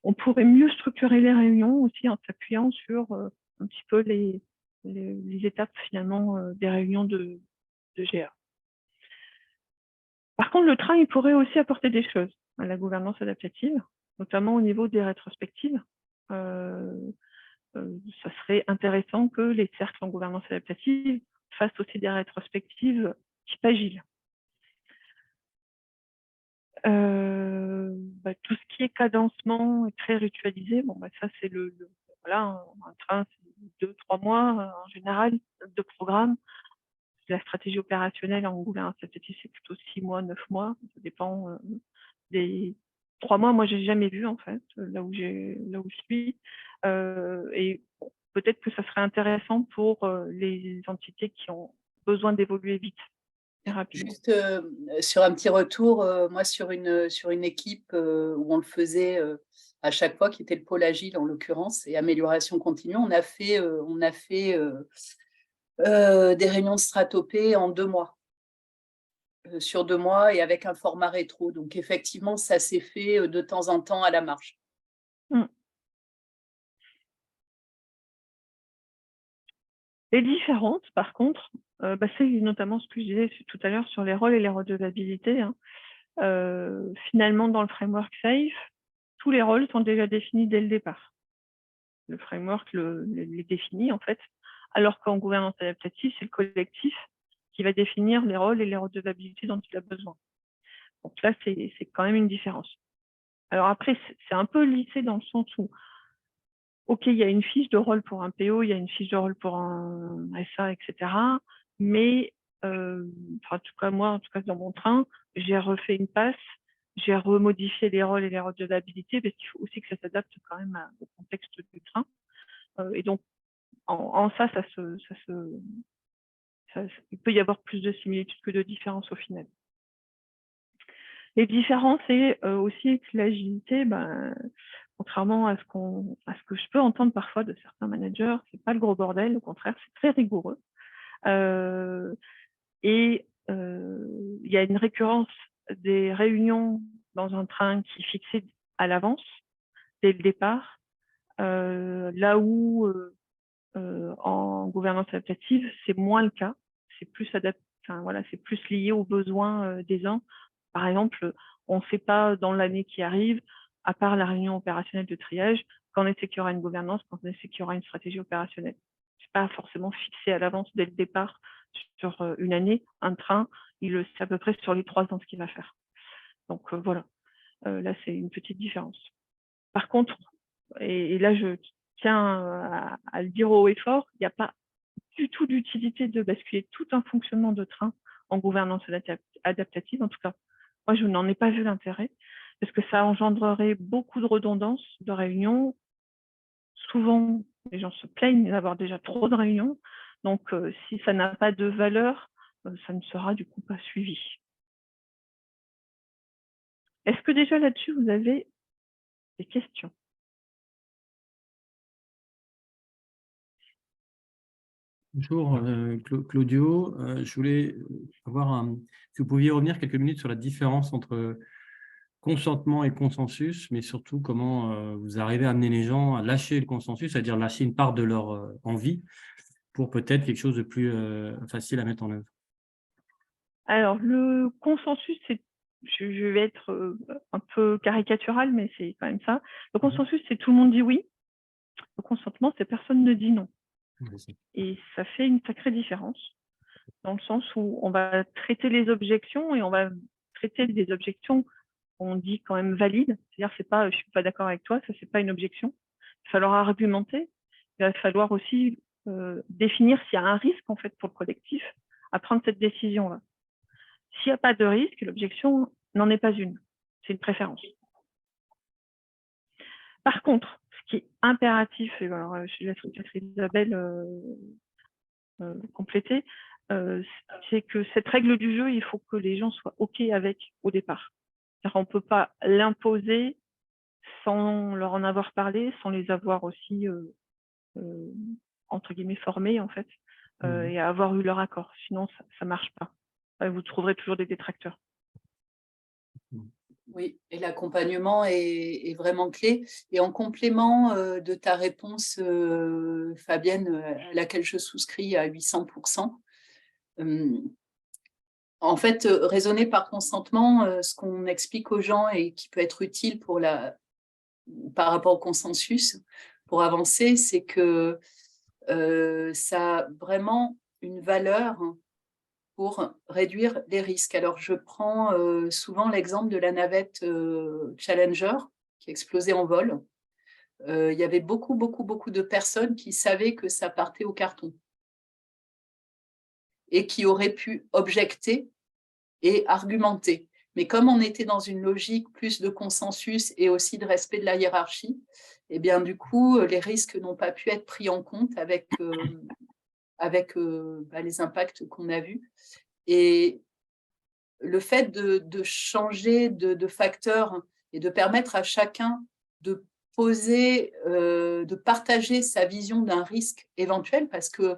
[SPEAKER 2] on pourrait mieux structurer les réunions aussi en s'appuyant sur un petit peu les étapes finalement des réunions de GA. Par contre, le train, il pourrait aussi apporter des choses à la gouvernance adaptative, notamment au niveau des rétrospectives. Ça serait intéressant que les cercles en gouvernance adaptative fassent aussi des rétrospectives type agile. Tout ce qui est cadencement est très ritualisé. Bon, ça, c'est voilà, un train, c'est 2-3 mois en général de programme. La stratégie opérationnelle en gouvernance adaptative, c'est plutôt 6 mois, 9 mois. Ça dépend des 3 mois. Moi, j'ai jamais vu en fait, là où je suis. Et peut-être que ça serait intéressant pour les entités qui ont besoin d'évoluer vite.
[SPEAKER 1] Juste sur un petit retour, moi sur une équipe où on le faisait à chaque fois, qui était le pôle agile en l'occurrence, et amélioration continue, on a fait des réunions de stratopée en 2 mois. sur 2 mois et avec un format rétro. Donc effectivement, ça s'est fait de temps en temps à la marge.
[SPEAKER 2] Mmh. Les différences, par contre, c'est notamment ce que je disais tout à l'heure sur les rôles et les redevabilités, hein. Finalement, dans le framework SAFE, tous les rôles sont déjà définis dès le départ. Le framework les définit, en fait, alors qu'en gouvernance adaptative, c'est le collectif qui va définir les rôles et les redevabilités dont il a besoin. Donc là, c'est quand même une différence. Alors après, c'est un peu lissé dans le sens où, OK, il y a une fiche de rôle pour un PO, il y a une fiche de rôle pour un SA, etc. Mais, en tout cas, moi, en tout cas, dans mon train, j'ai refait une passe, j'ai remodifié les rôles et les redevabilités parce qu'il faut aussi que ça s'adapte quand même au contexte du train. Et donc, en ça, il peut y avoir plus de similitudes que de différences au final. Les différences, c'est aussi que l'agilité, contrairement à ce que je peux entendre parfois de certains managers, c'est pas le gros bordel, au contraire, c'est très rigoureux. Il y a une récurrence des réunions dans un train qui est fixée à l'avance, dès le départ, là où en gouvernance adaptative, c'est moins le cas. C'est plus c'est plus lié aux besoins des uns. Par exemple, on ne sait pas dans l'année qui arrive, à part la réunion opérationnelle de triage, quand on sait qu'il y aura une gouvernance, quand on sait qu'il y aura une stratégie opérationnelle. C'est pas forcément fixé à l'avance dès le départ sur une année. Un train, il le sait à peu près sur les 3 ans ce qu'il va faire. Donc voilà, là c'est une petite différence. Par contre, et là je tiens à le dire haut et fort, il n'y a pas du tout d'utilité de basculer tout un fonctionnement de train en gouvernance adaptative. En tout cas, moi, je n'en ai pas vu l'intérêt parce que ça engendrerait beaucoup de redondance de réunions. Souvent, les gens se plaignent d'avoir déjà trop de réunions. Donc, si ça n'a pas de valeur, ça ne sera du coup pas suivi. Est-ce que déjà là-dessus, vous avez des questions?
[SPEAKER 4] Bonjour Claudio, je voulais avoir si vous pouviez revenir quelques minutes sur la différence entre consentement et consensus, mais surtout comment vous arrivez à amener les gens à lâcher le consensus, c'est-à-dire lâcher une part de leur envie pour peut-être quelque chose de plus facile à mettre en œuvre.
[SPEAKER 2] Alors, le consensus, je vais être un peu caricatural, mais c'est quand même ça. Le consensus, c'est tout le monde dit oui. Le consentement, c'est personne ne dit non. Et ça fait une sacrée différence, dans le sens où on va traiter les objections et on va traiter des objections qu'on dit quand même valides. C'est-à-dire, c'est pas, je suis pas d'accord avec toi, ça c'est pas une objection. Il va falloir argumenter. Il va falloir aussi définir s'il y a un risque en fait pour le collectif à prendre cette décision-là. S'il n'y a pas de risque, l'objection n'en est pas une. C'est une préférence. Par contre, ce qui est impératif, et alors je laisse peut-être Isabelle compléter, c'est que cette règle du jeu, il faut que les gens soient OK avec au départ. On ne peut pas l'imposer sans leur en avoir parlé, sans les avoir aussi, entre guillemets, formés, en fait, et avoir eu leur accord. Sinon, ça ne marche pas. Vous trouverez toujours des détracteurs.
[SPEAKER 1] Oui, et l'accompagnement est vraiment clé. Et en complément de ta réponse, Fabienne, à laquelle je souscris à 800%, en fait, raisonner par consentement, ce qu'on explique aux gens et qui peut être utile par rapport au consensus pour avancer, c'est que ça a vraiment une valeur pour réduire les risques. Alors, je prends souvent l'exemple de la navette Challenger qui explosait en vol. Il y avait beaucoup de personnes qui savaient que ça partait au carton et qui auraient pu objecter et argumenter. Mais comme on était dans une logique plus de consensus et aussi de respect de la hiérarchie, eh bien, du coup, les risques n'ont pas pu être pris en compte avec les impacts qu'on a vus. Et le fait de changer de facteur et de permettre à chacun de poser, de partager sa vision d'un risque éventuel, parce que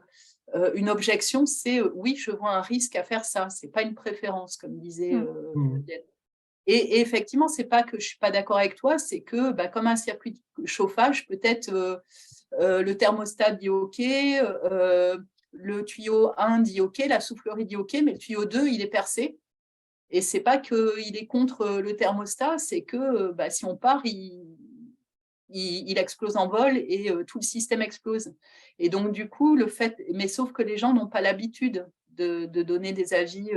[SPEAKER 1] une objection, c'est oui, je vois un risque à faire ça, c'est pas une préférence, comme disait Diane. Et effectivement, c'est pas que je suis pas d'accord avec toi, c'est que comme un circuit de chauffage, peut-être le thermostat dit OK, le tuyau 1 dit OK, la soufflerie dit OK, mais le tuyau 2, il est percé. Et c'est pas qu'il est contre le thermostat, c'est que si on part, il explose en vol et tout le système explose. Et donc, du coup, mais sauf que les gens n'ont pas l'habitude de donner des avis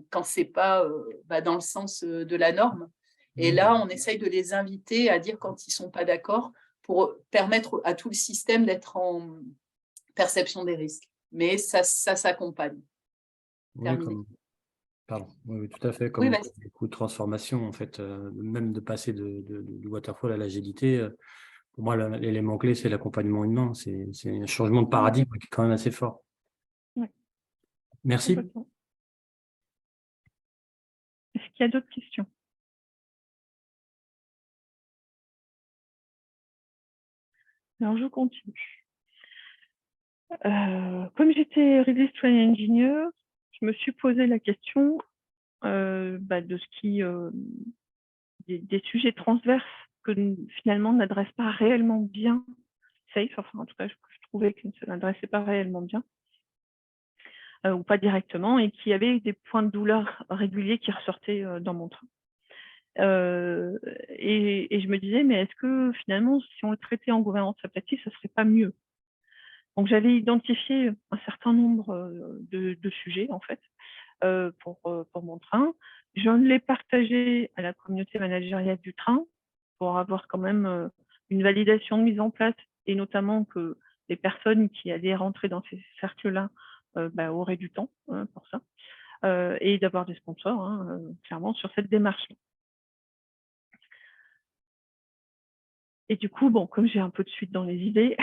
[SPEAKER 1] quand c'est pas dans le sens de la norme. Et là, on essaye de les inviter à dire quand ils sont pas d'accord pour permettre à tout le système d'être en perception des risques. Mais ça s'accompagne.
[SPEAKER 4] Oui, pardon, oui, tout à fait,
[SPEAKER 1] Oui,
[SPEAKER 4] comme beaucoup de transformations, en fait, même de passer du waterfall à l'agilité, pour moi, l'élément clé, c'est l'accompagnement humain. C'est un changement de paradigme qui est quand même assez fort.
[SPEAKER 2] Ouais.
[SPEAKER 4] Merci.
[SPEAKER 2] Est-ce qu'il y a d'autres questions? Alors, je continue. Comme j'étais Release Train Engineer, je me suis posé la question de ce qui des sujets transverses que finalement n'adressent pas réellement bien Safe, enfin en tout cas je trouvais que ça n'adressait pas réellement bien ou pas directement, et qui avait des points de douleur réguliers qui ressortaient dans mon train. Et je me disais, mais est-ce que finalement, si on le traitait en gouvernance adaptative, ça serait pas mieux? Donc j'avais identifié un certain nombre de sujets en fait pour mon train. Je l'ai partagé à la communauté managériale du train pour avoir quand même une validation de mise en place, et notamment que les personnes qui allaient rentrer dans ces cercles-là auraient du temps pour ça, et d'avoir des sponsors, clairement, sur cette démarche-là. Et du coup, bon, comme j'ai un peu de suite dans les idées,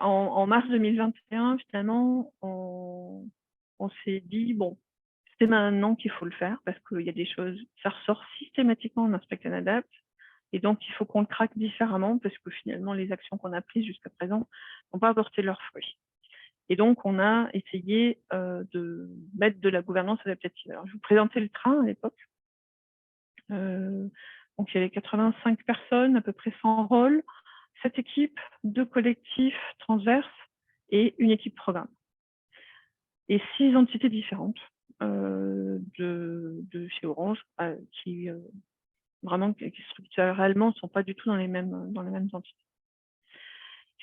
[SPEAKER 2] en mars 2021, finalement, on s'est dit, bon, c'est maintenant qu'il faut le faire, parce qu'il y a des choses, ça ressort systématiquement en Inspect and Adapt, et donc il faut qu'on le craque différemment, parce que finalement, les actions qu'on a prises jusqu'à présent n'ont pas apporté leurs fruits. Et donc, on a essayé de mettre de la gouvernance adaptative. Alors, je vous présentais le train à l'époque. Donc, il y avait 85 personnes, à peu près 100 rôles, 7 équipes, 2 collectifs transverses et une équipe programme. Et 6 entités différentes de chez Orange qui vraiment, qui structurellement ne sont pas du tout dans les mêmes entités.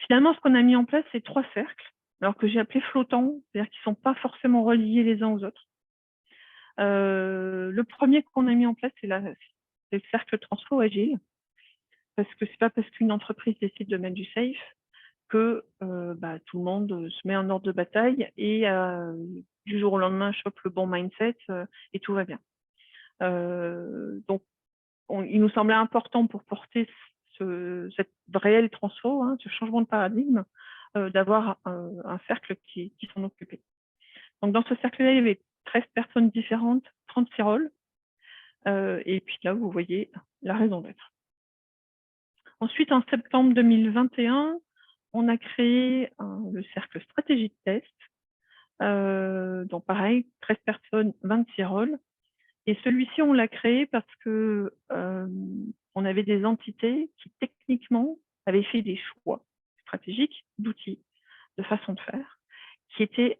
[SPEAKER 2] Finalement, ce qu'on a mis en place, c'est 3 cercles, alors que j'ai appelé flottants, c'est-à-dire qu'ils ne sont pas forcément reliés les uns aux autres. Le premier qu'on a mis en place, c'est le cercle transfo agile, parce que ce n'est pas parce qu'une entreprise décide de mettre du safe que tout le monde se met en ordre de bataille et du jour au lendemain chope le bon mindset et tout va bien. Donc, il nous semblait important pour porter cette réelle transfo, ce changement de paradigme, d'avoir un cercle qui s'en occupait. Donc, dans ce cercle-là, il y avait 13 personnes différentes, 36 rôles. Et puis là, vous voyez la raison d'être. Ensuite, en septembre 2021, on a créé le cercle stratégie de test. Donc, pareil, 13 personnes, 26 rôles. Et celui-ci, on l'a créé parce que on avait des entités qui, techniquement, avaient fait des choix stratégiques d'outils, de façon de faire, qui étaient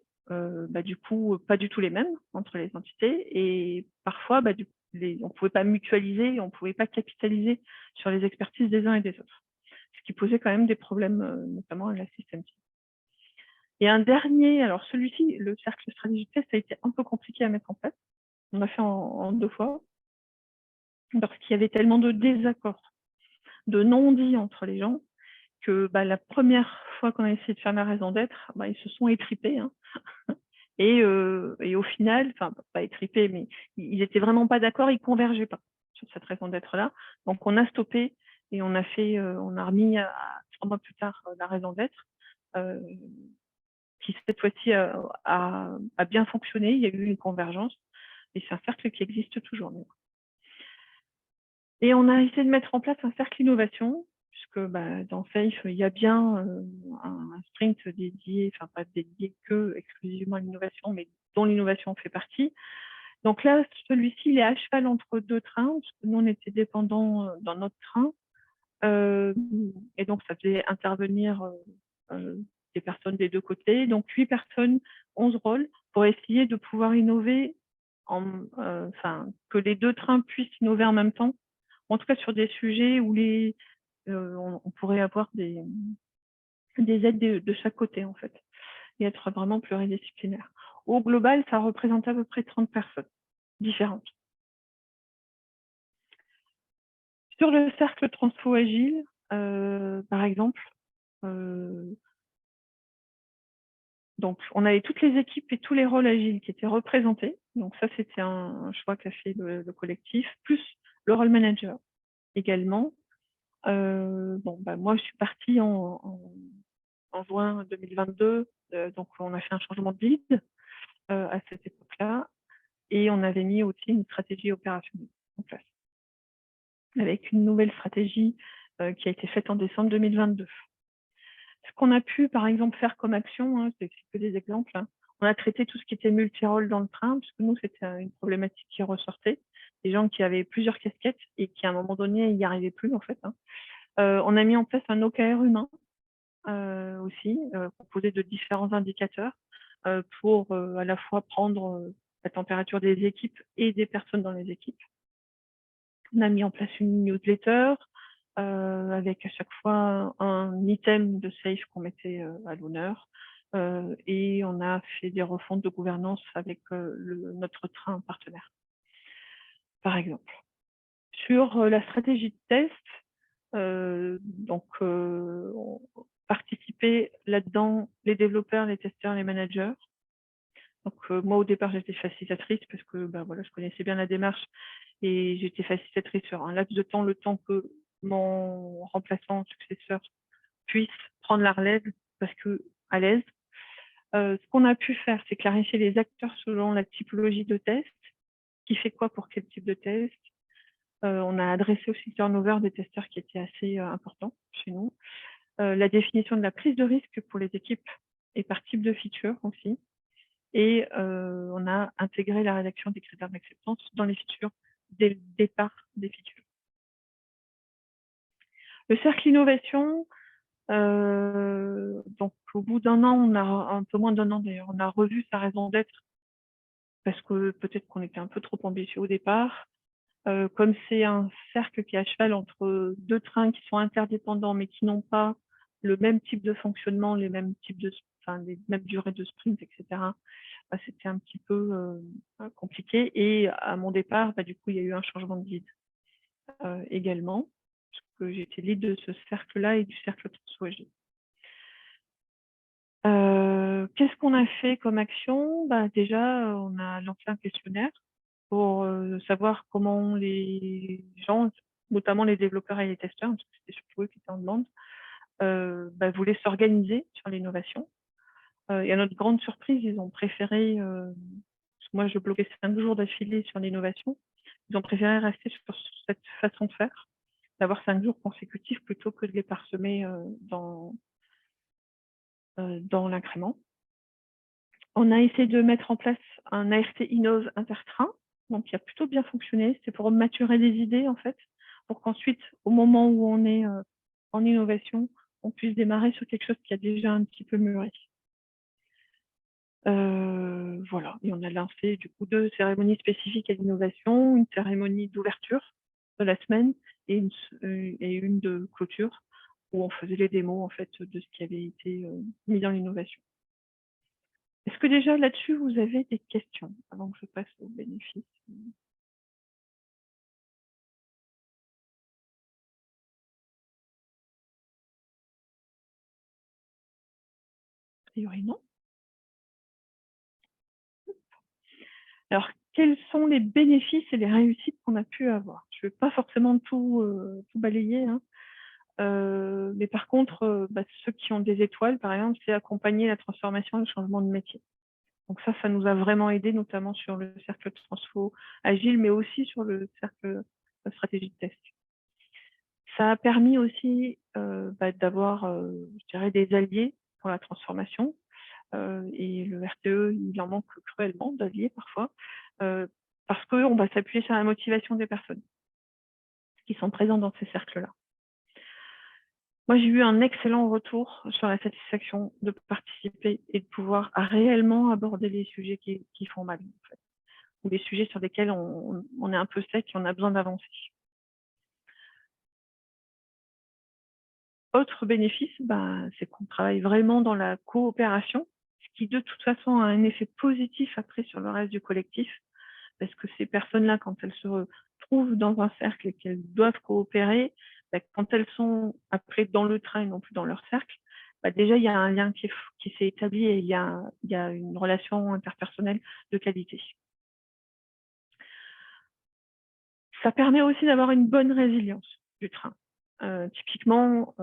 [SPEAKER 2] du coup pas du tout les mêmes entre les entités, et parfois on ne pouvait pas mutualiser, on ne pouvait pas capitaliser sur les expertises des uns et des autres, ce qui posait quand même des problèmes, notamment à la système team. Et un dernier, alors celui-ci, le cercle stratégie de test, a été un peu compliqué à mettre en place. On l'a fait en 2 fois, parce qu'il y avait tellement de désaccords, de non-dits entre les gens, que la première fois qu'on a essayé de faire la raison d'être, ils se sont étripés. Et au final, enfin, pas étripés, mais ils n'étaient vraiment pas d'accord, ils ne convergeaient pas sur cette raison d'être-là. Donc, on a stoppé et on a remis 3 mois plus tard la raison d'être, qui cette fois-ci a bien fonctionné. Il y a eu une convergence et c'est un cercle qui existe toujours. Et on a essayé de mettre en place un cercle innovation, puisque dans Safe, il y a bien un sprint dédié, enfin pas dédié que exclusivement à l'innovation, mais dont l'innovation fait partie. Donc là, celui-ci, il est à cheval entre deux trains, parce que nous, on était dépendants dans notre train. Et donc, ça faisait intervenir des personnes des deux côtés. Donc, 8 personnes, 11 rôles, pour essayer de pouvoir innover, que les deux trains puissent innover en même temps, en tout cas sur des sujets où on pourrait avoir des aides de chaque côté, en fait, et être vraiment pluridisciplinaire. Au global, ça représente à peu près 30 personnes différentes. Sur le cercle transfo agile, par exemple, donc on avait toutes les équipes et tous les rôles agiles qui étaient représentés. Donc ça, c'était un choix qu'a fait le collectif, plus le rôle manager également. Moi, je suis partie en juin 2022, donc on a fait un changement de lead à cette époque-là, et on avait mis aussi une stratégie opérationnelle en place, avec une nouvelle stratégie qui a été faite en décembre 2022. Ce qu'on a pu, par exemple, faire comme action, hein, c'est que des exemples, hein. On a traité tout ce qui était multi-rôle dans le train, parce que nous, c'était une problématique qui ressortait. Des gens qui avaient plusieurs casquettes et qui, à un moment donné, n'y arrivaient plus, en fait, hein. On a mis en place un OKR humain aussi, composé de différents indicateurs pour à la fois prendre la température des équipes et des personnes dans les équipes. On a mis en place une newsletter avec à chaque fois un item de Safe qu'on mettait à l'honneur. Et on a fait des refontes de gouvernance avec notre train partenaire, par exemple. Sur la stratégie de test, on participaient là-dedans les développeurs, les testeurs, les managers. Donc moi, au départ, j'étais facilitatrice parce que je connaissais bien la démarche et j'étais facilitatrice sur un laps de temps, le temps que mon remplaçant, successeur, puisse prendre la relève parce que à l'aise. Ce qu'on a pu faire, c'est clarifier les acteurs selon la typologie de test, qui fait quoi pour quel type de test. On a adressé aussi le turnover des testeurs qui était assez important chez nous. La définition de la prise de risque pour les équipes et par type de feature aussi. Et on a intégré la rédaction des critères d'acceptance dans les features dès le départ des features. Le cercle innovation, donc au bout d'un an, on a un peu moins d'un an d'ailleurs, on a revu sa raison d'être parce que peut-être qu'on était un peu trop ambitieux au départ. Comme c'est un cercle qui est à cheval entre deux trains qui sont interdépendants mais qui n'ont pas le même type de fonctionnement, les mêmes durées de sprint, etc. C'était un petit peu compliqué. Et à mon départ, du coup, il y a eu un changement de guide également, parce que j'étais lead de ce cercle-là et du cercle transfo-agile. Qu'est-ce qu'on a fait comme action? Déjà, on a lancé un questionnaire pour savoir comment les gens, notamment les développeurs et les testeurs, parce que c'était surtout eux qui étaient en demande, voulaient s'organiser sur l'innovation. Et à notre grande surprise, ils ont préféré, parce que moi je bloquais 5 jours d'affilée sur l'innovation, ils ont préféré rester sur cette façon de faire, d'avoir 5 jours consécutifs plutôt que de les parsemer dans l'incrément. On a essayé de mettre en place un ART Innov intertrain, donc qui a plutôt bien fonctionné. C'est pour maturer les idées, en fait, pour qu'ensuite, au moment où on est en innovation, on puisse démarrer sur quelque chose qui a déjà un petit peu mûri. Voilà, et on a lancé du coup 2 cérémonies spécifiques à l'innovation, une cérémonie d'ouverture de la semaine et une de clôture, où on faisait les démos en fait de ce qui avait été mis dans l'innovation. Est-ce que déjà là-dessus, vous avez des questions avant que je passe aux bénéfices? A priori, non. Alors, quels sont les bénéfices et les réussites qu'on a pu avoir? Je ne vais pas forcément tout balayer, hein. Mais par contre, ceux qui ont des étoiles, par exemple, c'est accompagner la transformation et le changement de métier. Donc ça nous a vraiment aidé, notamment sur le cercle transfo agile, mais aussi sur le cercle stratégie de test. Ça a permis aussi d'avoir, je dirais, des alliés pour la transformation. Et le RTE, il en manque cruellement d'alliés parfois, parce qu'on va s'appuyer sur la motivation des personnes qui sont présentes dans ces cercles-là. Moi, j'ai eu un excellent retour sur la satisfaction de participer et de pouvoir réellement aborder les sujets qui font mal, en fait, ou les sujets sur lesquels on est un peu sec et on a besoin d'avancer. Autre bénéfice, c'est qu'on travaille vraiment dans la coopération, ce qui de toute façon a un effet positif après sur le reste du collectif, parce que ces personnes-là, quand elles se retrouvent dans un cercle et qu'elles doivent coopérer, quand elles sont après dans le train et non plus dans leur cercle, déjà il y a un lien qui s'est établi et il y a une relation interpersonnelle de qualité. Ça permet aussi d'avoir une bonne résilience du train. Typiquement,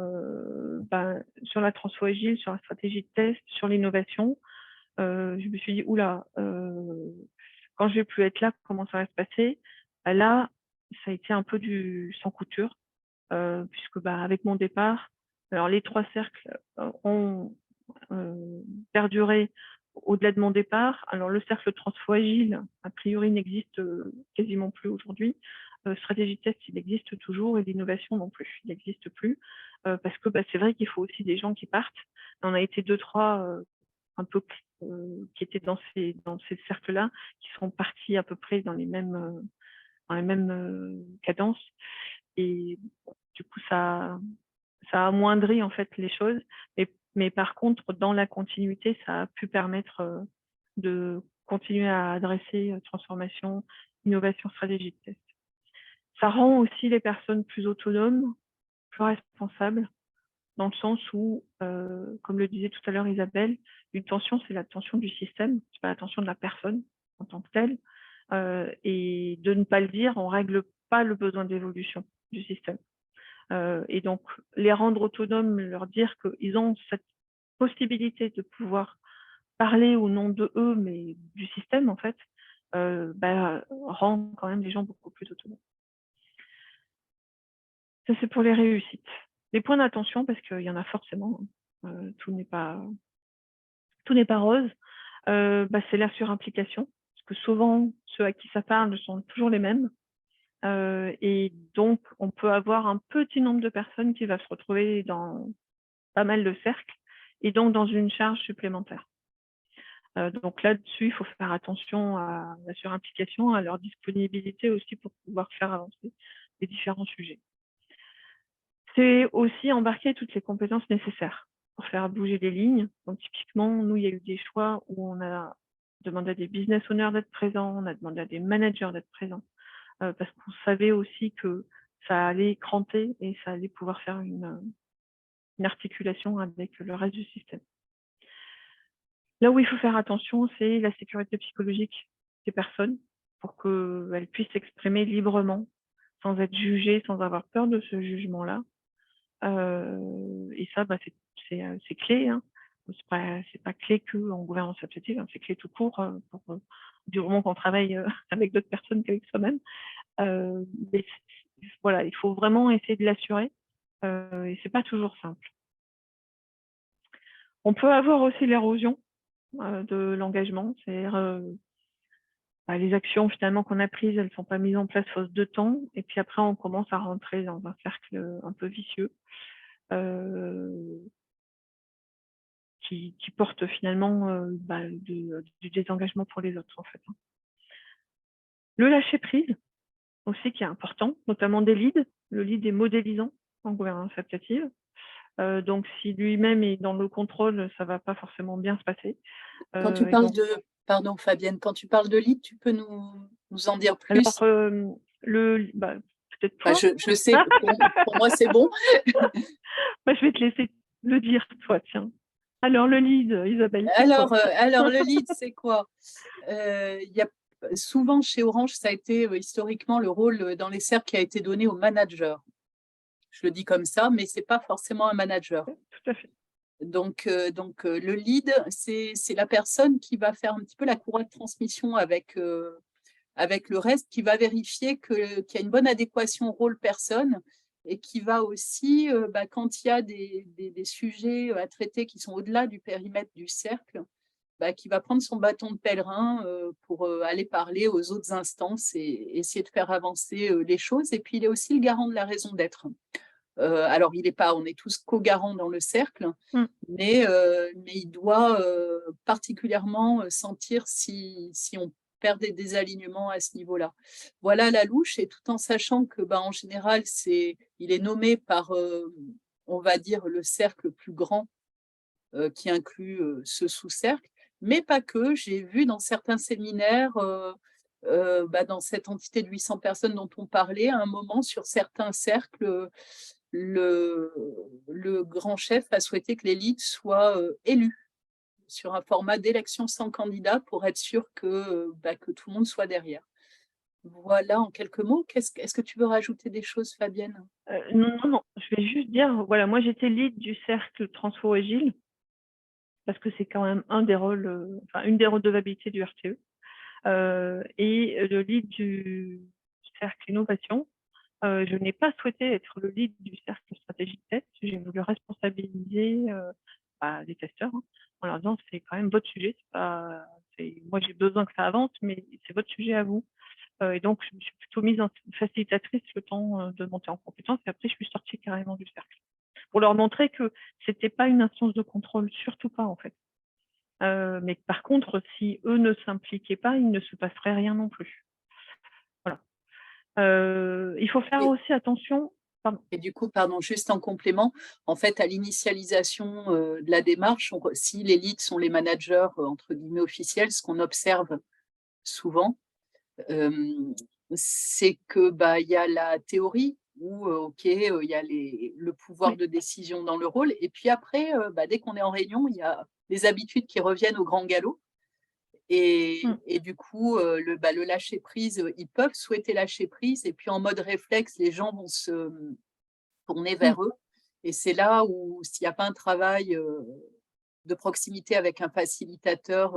[SPEAKER 2] sur la transfo agile, sur la stratégie de test, sur l'innovation, je me suis dit, oula, quand je vais plus être là, comment ça va se passer? Là, ça a été un peu du sans couture, puisque avec mon départ, alors les 3 cercles ont perduré au-delà de mon départ. Alors le cercle transfo agile, a priori, n'existe quasiment plus aujourd'hui. Stratégie de test, il existe toujours, et l'innovation non plus, il n'existe plus, parce que c'est vrai qu'il faut aussi des gens qui partent. On a été 2-3 un peu qui étaient dans ces cercles-là, qui sont partis à peu près dans les mêmes cadences, et du coup ça amoindrit en fait les choses, mais par contre dans la continuité, ça a pu permettre de continuer à adresser transformation, innovation, stratégie de test. Ça rend aussi les personnes plus autonomes, plus responsables, dans le sens où, comme le disait tout à l'heure Isabelle, une tension, c'est la tension du système, c'est pas la tension de la personne en tant que telle. Et de ne pas le dire, on règle pas le besoin d'évolution du système. Et donc, les rendre autonomes, leur dire qu'ils ont cette possibilité de pouvoir parler au nom de eux, mais du système, en fait, rend quand même les gens beaucoup plus autonomes. Ça, c'est pour les réussites. Les points d'attention, parce qu'il y en a forcément, tout n'est pas rose, c'est la surimplication, parce que souvent, ceux à qui ça parle sont toujours les mêmes. Et donc, on peut avoir un petit nombre de personnes qui va se retrouver dans pas mal de cercles, et donc dans une charge supplémentaire. Donc là-dessus, il faut faire attention à la surimplication, à leur disponibilité aussi pour pouvoir faire avancer les différents sujets. C'est aussi embarquer toutes les compétences nécessaires pour faire bouger les lignes. Donc typiquement, nous, il y a eu des choix où on a demandé à des business owners d'être présents, on a demandé à des managers d'être présents, parce qu'on savait aussi que ça allait cranter et ça allait pouvoir faire une articulation avec le reste du système. Là où il faut faire attention, c'est la sécurité psychologique des personnes pour qu'elles puissent s'exprimer librement, sans être jugées, sans avoir peur de ce jugement-là. Et ça, c'est clé. Hein. C'est pas clé qu'en gouvernance associative, hein, c'est clé tout court du moment qu'on travaille avec d'autres personnes qu'avec soi-même. Mais voilà, il faut vraiment essayer de l'assurer. Et c'est pas toujours simple. On peut avoir aussi l'érosion de l'engagement, c'est-à-dire les actions finalement qu'on a prises, elles ne sont pas mises en place faute de temps, et puis après on commence à rentrer dans un cercle un peu vicieux qui porte finalement du désengagement pour les autres en fait. Le lâcher prise aussi qui est important, notamment des leads. Le lead est modélisant en gouvernance adaptative. Donc, si lui-même est dans le contrôle, ça ne va pas forcément bien se passer.
[SPEAKER 1] Quand tu parles pardon Fabienne, quand tu parles de lead, tu peux nous en dire plus?
[SPEAKER 2] Alors, peut-être toi.
[SPEAKER 1] Je sais, pour moi c'est bon.
[SPEAKER 2] Je vais te laisser le dire, toi, tiens. Alors, le lead, Isabelle, c'est
[SPEAKER 1] alors,
[SPEAKER 2] quoi?
[SPEAKER 1] alors, le lead, c'est quoi? Y a souvent chez Orange, ça a été historiquement le rôle dans les cercles qui a été donné au manager. Je le dis comme ça, mais ce n'est pas forcément un manager.
[SPEAKER 2] Tout à fait.
[SPEAKER 1] Donc le lead, c'est la personne qui va faire un petit peu la courroie de transmission avec avec le reste, qui va vérifier qu'il y a une bonne adéquation rôle-personne et qui va aussi, quand il y a des sujets à traiter qui sont au-delà du périmètre du cercle, qui va prendre son bâton de pèlerin pour aller parler aux autres instances et essayer de faire avancer les choses. Et puis, il est aussi le garant de la raison d'être. Alors, on est tous co-garants dans le cercle,
[SPEAKER 2] Mm.
[SPEAKER 1] mais il doit particulièrement sentir si on perd des désalignements à ce niveau-là. Voilà la louche, et tout en sachant que, en général, il est nommé par, on va dire, le cercle plus grand qui inclut ce sous-cercle, mais pas que. J'ai vu dans certains séminaires, dans cette entité de 800 personnes dont on parlait, à un moment, sur certains cercles, le, le grand chef a souhaité que l'élite soit élue sur un format d'élection sans candidat pour être sûr que tout le monde soit derrière. Voilà en quelques mots. Est-ce que tu veux rajouter des choses, Fabienne?
[SPEAKER 2] Non, je vais juste dire, voilà, moi j'étais lead du cercle Transfo Agile, parce que c'est quand même un des rôles, une des redevabilités du RTE, et le lead du cercle Innovation. Je n'ai pas souhaité être le lead du cercle stratégie de test. J'ai voulu responsabiliser les testeurs, en leur disant c'est quand même votre sujet. Moi j'ai besoin que ça avance, mais c'est votre sujet à vous. Et donc je me suis plutôt mise en facilitatrice le temps de monter en compétence. Et après je suis sortie carrément du cercle pour leur montrer que c'était pas une instance de contrôle, surtout pas en fait. Mais par contre, si eux ne s'impliquaient pas, il ne se passerait rien non plus. Voilà. Il faut faire aussi attention.
[SPEAKER 1] Et du coup, pardon, juste en complément, en fait, à l'initialisation de la démarche, si les leads sont les managers, entre guillemets, officiels, ce qu'on observe souvent, c'est que il y a la théorie où, il y a le pouvoir de décision dans le rôle, et puis après, dès qu'on est en réunion, il y a les habitudes qui reviennent au grand galop. Et du coup, le lâcher prise, ils peuvent souhaiter lâcher prise, et puis en mode réflexe, les gens vont se tourner vers eux. Et c'est là où, s'il n'y a pas un travail de proximité avec un facilitateur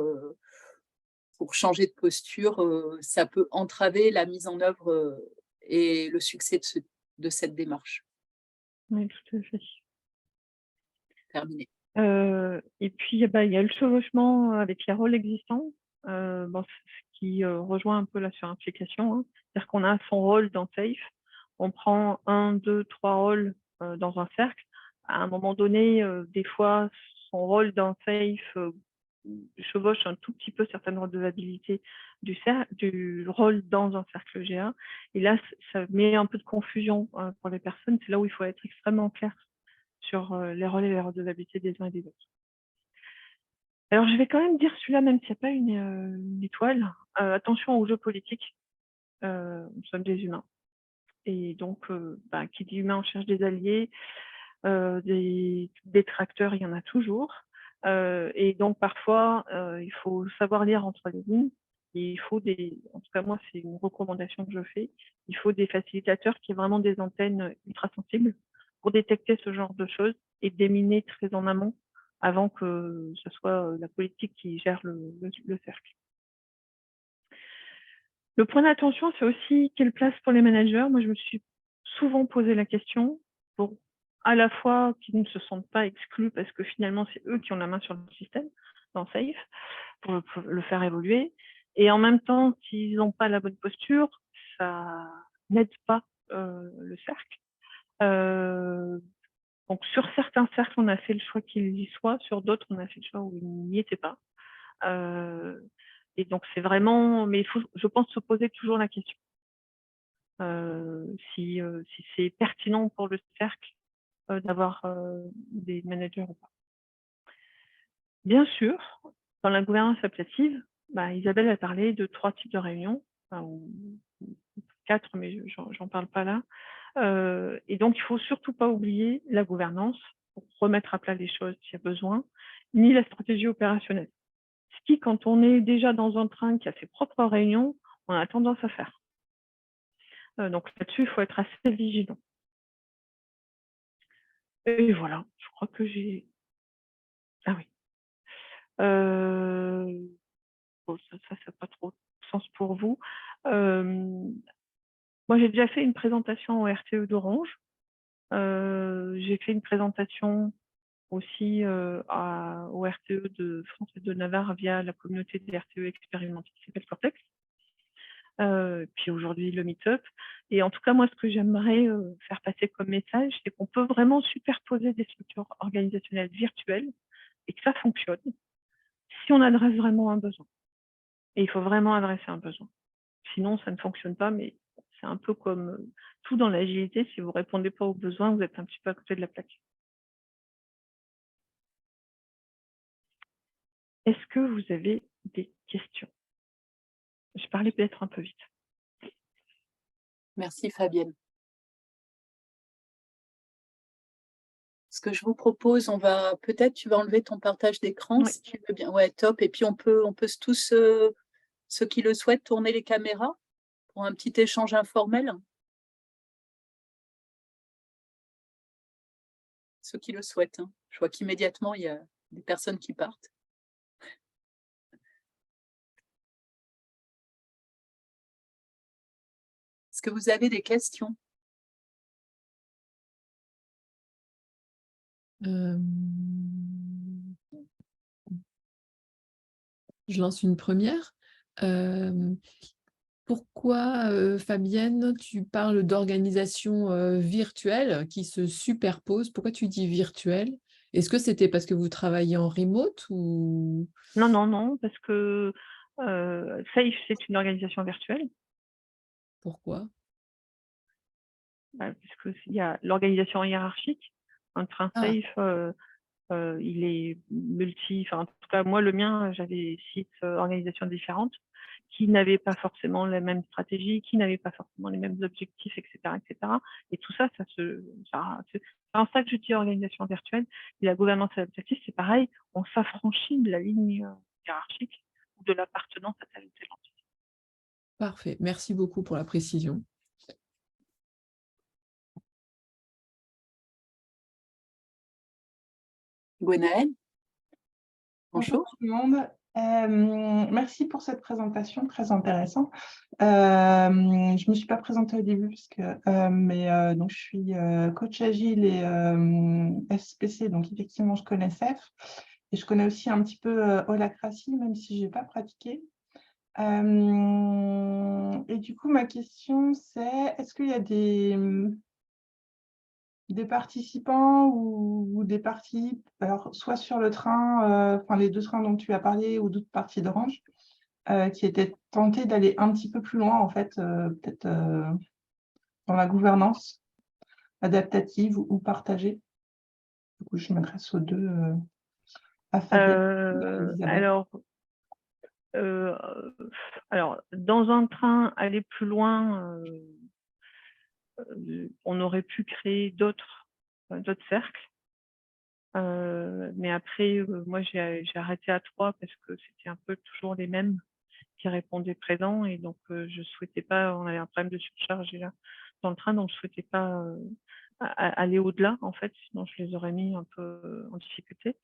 [SPEAKER 1] pour changer de posture, ça peut entraver la mise en œuvre et le succès de cette démarche.
[SPEAKER 2] Oui, tout à fait.
[SPEAKER 1] Terminé.
[SPEAKER 2] Et puis, il y a le chevauchement avec les rôles existants, ce qui rejoint un peu la surimplication. C'est-à-dire qu'on a son rôle dans SAFE, on prend 1, 2, 3 rôles dans un cercle. À un moment donné, des fois, son rôle dans SAFE chevauche un tout petit peu certaines redevabilités du rôle dans un cercle GA. Et là, ça met un peu de confusion pour les personnes. C'est là où il faut être extrêmement clair sur les rôles et les redevabilités des uns et des autres. Alors, je vais quand même dire celui-là, même s'il n'y a pas une étoile. Attention aux jeux politiques. Nous sommes des humains. Et donc, qui dit humain, on cherche des alliés. Des détracteurs, il y en a toujours. Et donc, parfois, il faut savoir lire entre les lignes. Et il faut en tout cas, moi, c'est une recommandation que je fais. Il faut des facilitateurs qui aient vraiment des antennes ultra sensibles pour détecter ce genre de choses et déminer très en amont avant que ce soit la politique qui gère le cercle. Le point d'attention, c'est aussi quelle place pour les managers. Moi, je me suis souvent posé la question pour à la fois qu'ils ne se sentent pas exclus parce que finalement, c'est eux qui ont la main sur le système, dans SAFE, pour le faire évoluer. Et en même temps, s'ils n'ont pas la bonne posture, ça n'aide pas le cercle. Donc, sur certains cercles, on a fait le choix qu'ils y soient. Sur d'autres, on a fait le choix où ils n'y étaient pas. Et donc, c'est vraiment... Mais il faut, je pense, se poser toujours la question. Si c'est pertinent pour le cercle d'avoir des managers ou pas. Bien sûr, dans la gouvernance applicative, Isabelle a parlé de 3 types de réunions, ou 4, mais j'en parle pas là. Et donc, il faut surtout pas oublier la gouvernance pour remettre à plat les choses s'il y a besoin, ni la stratégie opérationnelle. Ce qui, quand on est déjà dans un train qui a ses propres réunions, on a tendance à faire. Donc là-dessus, il faut être assez vigilant. Et voilà, je crois que j'ai... Ah oui. Bon, ça n'a pas trop de sens pour vous. Moi, j'ai déjà fait une présentation au RTE d'Orange. J'ai fait une présentation aussi au RTE de France et de Navarre via la communauté des RTE expérimentés qui s'appelle Cortex. Puis aujourd'hui, le Meetup. Et en tout cas, moi, ce que j'aimerais faire passer comme message, c'est qu'on peut vraiment superposer des structures organisationnelles virtuelles et que ça fonctionne si on adresse vraiment un besoin. Et il faut vraiment adresser un besoin. Sinon, ça ne fonctionne pas, mais c'est un peu comme tout dans l'agilité. Si vous ne répondez pas aux besoins, vous êtes un petit peu à côté de la plaque. Est-ce que vous avez des questions? Je parlais peut-être un peu vite.
[SPEAKER 1] Merci Fabienne. Ce que je vous propose, peut-être tu vas enlever ton partage d'écran
[SPEAKER 2] Oui.
[SPEAKER 1] si tu veux bien. Ouais, top. Et puis on peut tous, ceux qui le souhaitent, tourner les caméras pour un petit échange informel. Ceux qui le souhaitent. Hein. Je vois qu'immédiatement, il y a des personnes qui partent. Est-ce que vous avez des questions?
[SPEAKER 5] Je lance une première. Pourquoi, Fabienne, tu parles d'organisation virtuelle qui se superpose? Pourquoi tu dis virtuelle? Est-ce que c'était parce que vous travaillez en remote ou...
[SPEAKER 2] Non, non, non, parce que SAFE, c'est une organisation virtuelle.
[SPEAKER 5] Pourquoi?
[SPEAKER 2] Parce qu'il y a l'organisation hiérarchique. Un train
[SPEAKER 5] Ah,
[SPEAKER 2] SAFE, il est enfin, en tout cas, moi, le mien, j'avais 6 organisations différentes qui n'avaient pas forcément la même stratégie, qui n'avaient pas forcément les mêmes objectifs, etc., etc. Et tout ça, c'est en ça que je dis organisation virtuelle. Et la gouvernance adaptative, c'est pareil, on s'affranchit de la ligne hiérarchique ou de l'appartenance à telle ou telle entité.
[SPEAKER 5] parfait. Merci beaucoup pour la précision.
[SPEAKER 1] Gwenaëlle?
[SPEAKER 6] Bonjour
[SPEAKER 1] Bonjour.
[SPEAKER 6] tout le monde. Merci pour cette présentation très intéressante. Je ne me suis pas présentée au début mais donc je suis coach agile et SPC, donc effectivement je connais CEF et je connais aussi un petit peu Holacracy, même si je n'ai pas pratiqué. Et du coup, ma question c'est, est-ce qu'il y a des participants ou des parties, alors soit sur le train, enfin les 2 trains dont tu as parlé ou d'autres parties d'Orange, qui étaient tentés d'aller un petit peu plus loin, en fait, peut-être dans la gouvernance adaptative ou partagée. Du coup, je m'adresse aux deux, à Fabienne et Elisabeth.
[SPEAKER 2] Alors, dans un train, aller plus loin, on aurait pu créer d'autres cercles. Mais après, moi, j'ai arrêté à 3 parce que c'était un peu toujours les mêmes qui répondaient présents. Et donc, je souhaitais pas, on avait un problème de surcharge là, dans le train, donc je souhaitais pas aller au-delà, en fait, sinon je les aurais mis un peu en difficulté.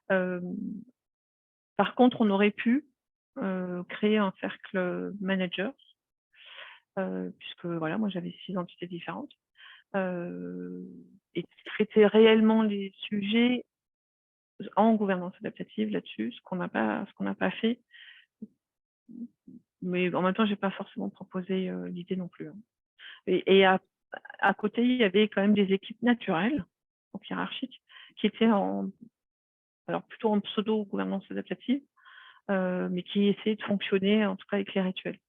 [SPEAKER 2] Par contre, on aurait pu créer un cercle manager, puisque voilà, moi j'avais 6 entités différentes, et traiter réellement les sujets en gouvernance adaptative là-dessus, ce qu'on n'a pas fait. Mais en même temps, j'ai pas forcément proposé l'idée non plus. Hein. Et à côté, il y avait quand même des équipes naturelles, donc hiérarchiques, qui étaient alors plutôt en pseudo-gouvernance adaptative, mais qui essayaient de fonctionner, en tout cas avec les rituels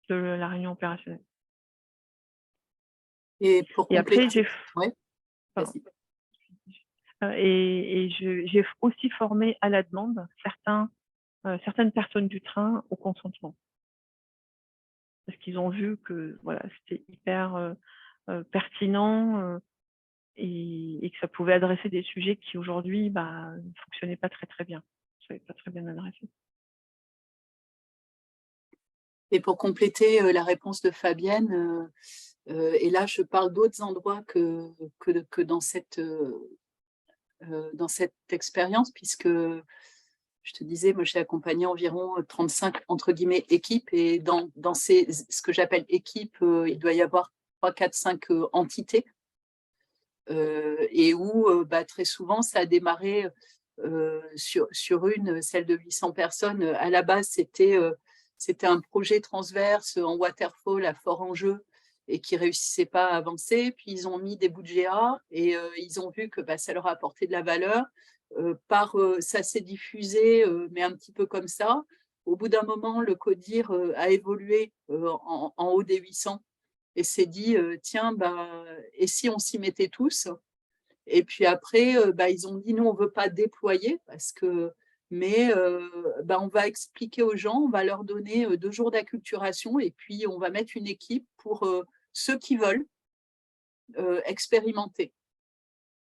[SPEAKER 2] de la réunion opérationnelle.
[SPEAKER 1] Et pour compléter,
[SPEAKER 2] après,
[SPEAKER 1] ouais, vas-y.
[SPEAKER 2] Et j'ai aussi formé à la demande certaines personnes du train au consentement. Parce qu'ils ont vu que voilà, c'était hyper pertinent et que ça pouvait adresser des sujets qui aujourd'hui ne fonctionnaient pas très très bien. Ça n'avait pas très bien adressé.
[SPEAKER 1] Et pour compléter la réponse de Fabienne, et là je parle d'autres endroits que dans cette expérience, puisque Je te disais, moi, j'ai accompagné environ 35, entre guillemets, équipes. Et dans ce que j'appelle équipe, il doit y avoir 3, 4, 5 entités. Et où très souvent, ça a démarré sur celle de 800 personnes. À la base, c'était un projet transverse en waterfall à fort enjeu et qui ne réussissait pas à avancer. Puis, ils ont mis des bouts de GA et ils ont vu que ça leur a apporté de la valeur. Ça s'est diffusé, mais un petit peu comme ça. Au bout d'un moment, le CODIR a évolué en haut des 800 et s'est dit, tiens, et si on s'y mettait tous? Et puis après, ils ont dit, nous, on ne veut pas déployer, mais on va expliquer aux gens, on va leur donner 2 jours d'acculturation et puis on va mettre une équipe pour ceux qui veulent expérimenter.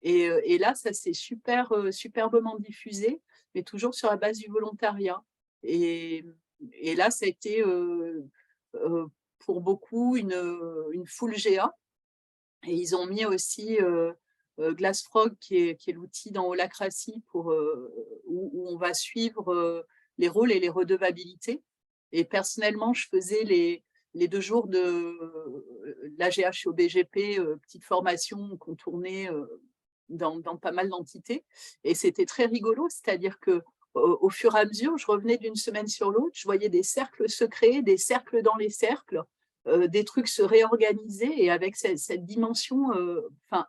[SPEAKER 1] Et là, ça s'est superbement diffusé, mais toujours sur la base du volontariat. Et là, ça a été pour beaucoup une full GA. Et ils ont mis aussi Glassfrog, qui est l'outil dans Holacracy où on va suivre les rôles et les redevabilités. Et personnellement, je faisais les 2 jours de l'AGH au BGP, petite formation qu'on tournait dans pas mal d'entités. Et c'était très rigolo, c'est-à-dire que au fur et à mesure, je revenais d'une semaine sur l'autre, je voyais des cercles se créer, des cercles dans les cercles, des trucs se réorganiser et avec cette dimension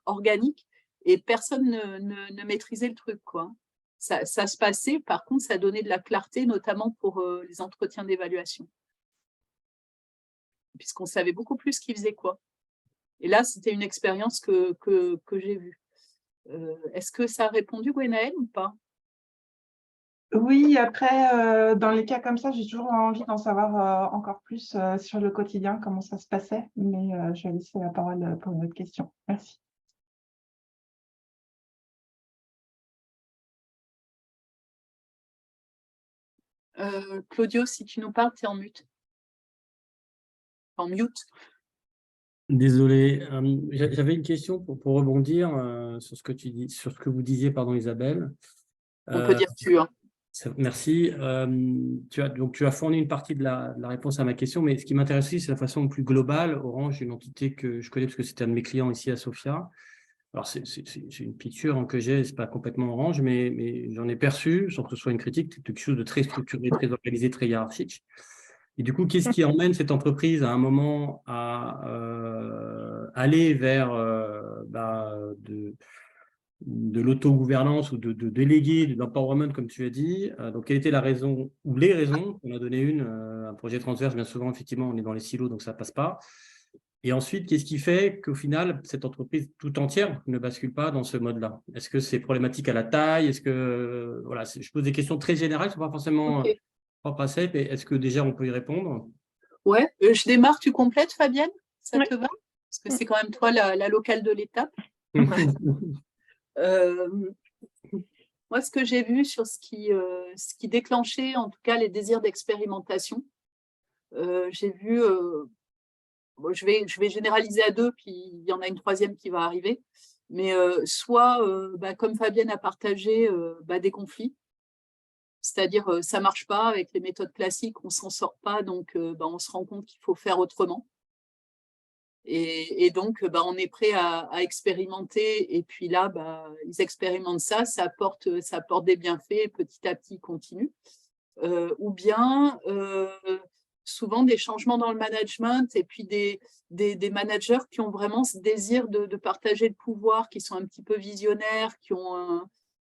[SPEAKER 1] organique, et personne ne maîtrisait le truc, quoi. Ça se passait, par contre, ça donnait de la clarté, notamment pour les entretiens d'évaluation, puisqu'on savait beaucoup plus qui faisait quoi. Et là, c'était une expérience que j'ai vue. Est-ce que ça a répondu, Gwenaëlle, ou pas?
[SPEAKER 6] Oui, après, dans les cas comme ça, j'ai toujours envie d'en savoir encore plus sur le quotidien, comment ça se passait, mais je vais laisser la parole pour une autre question. Merci.
[SPEAKER 1] Claudio, si tu nous parles, tu es en mute. En mute.
[SPEAKER 4] Désolé, j'avais une question pour rebondir sur ce que tu dis, sur ce que vous disiez, pardon, Isabelle.
[SPEAKER 1] On peut dire tu. Hein.
[SPEAKER 4] Merci. Tu as fourni une partie de la réponse à ma question, mais ce qui m'intéresse aussi, c'est la façon plus globale. Orange, une entité que je connais parce que c'était un de mes clients ici à Sofia. Alors, c'est une picture que j'ai, c'est pas complètement Orange, mais j'en ai perçu, sans que ce soit une critique, quelque chose de très structuré, très organisé, très hiérarchique. Et du coup, qu'est-ce qui emmène cette entreprise à un moment à aller vers de l'autogouvernance ou de déléguer, de l'empowerment, comme tu as dit? Donc, quelle était la raison ou les raisons? On a donné un projet transverse, bien souvent, effectivement, on est dans les silos, donc ça ne passe pas. Et ensuite, qu'est-ce qui fait qu'au final, cette entreprise tout entière ne bascule pas dans ce mode-là? Est-ce que c'est problématique à la taille? Est-ce que, voilà, je pose des questions très générales, ce ne sont pas forcément propres à ça, mais est-ce que déjà on peut y répondre?
[SPEAKER 1] Ouais, je démarre, tu complètes, Fabienne? Ça
[SPEAKER 2] Ouais.
[SPEAKER 1] te va? Parce que c'est quand même toi la locale de l'étape. Moi, ce que j'ai vu sur ce qui déclenchait, en tout cas, les désirs d'expérimentation, j'ai vu, je vais généraliser à 2, puis il y en a une troisième qui va arriver, mais soit, comme Fabienne a partagé, des conflits, c'est-à-dire ça ne marche pas avec les méthodes classiques, on ne s'en sort pas, donc on se rend compte qu'il faut faire autrement. Et donc, on est prêt à expérimenter. Et puis là, ils expérimentent ça apporte des bienfaits, petit à petit, ils continuent. Ou bien, souvent, des changements dans le management et puis des managers qui ont vraiment ce désir de partager le pouvoir, qui sont un petit peu visionnaires,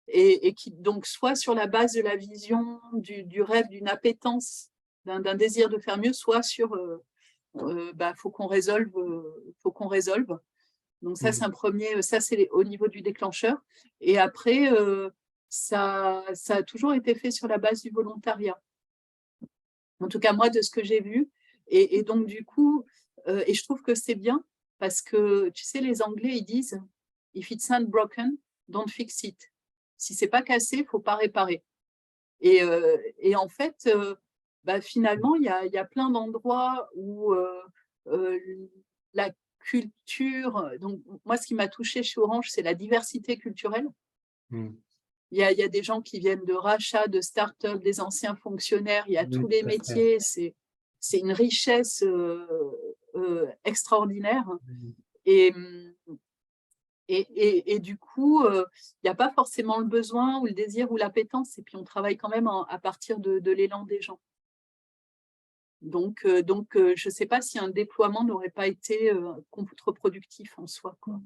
[SPEAKER 1] et qui, donc, soit sur la base de la vision, du rêve, d'une appétence, d'un désir de faire mieux, soit sur... faut qu'on résolve. Donc ça, c'est un premier, ça c'est au niveau du déclencheur. Et après, ça a toujours été fait sur la base du volontariat. En tout cas, moi, de ce que j'ai vu. Et donc, du coup, et je trouve que c'est bien parce que, tu sais, les Anglais, ils disent « If it's not broken, don't fix it ». Si c'est pas cassé, il ne faut pas réparer. Et en fait, finalement, il y a plein d'endroits où la culture… Donc, moi, ce qui m'a touchée chez Orange, c'est la diversité culturelle. Il y a des gens qui viennent de rachats, de start-up, des anciens fonctionnaires, il y a
[SPEAKER 4] Oui,
[SPEAKER 1] tous les
[SPEAKER 4] tout à fait.
[SPEAKER 1] métiers, c'est une richesse extraordinaire. Et, et du coup, il n'y a pas forcément le besoin ou le désir ou l'appétence, et puis on travaille quand même à partir de l'élan des gens. Donc je ne sais pas si un déploiement n'aurait pas été contre-productif en soi, quoi.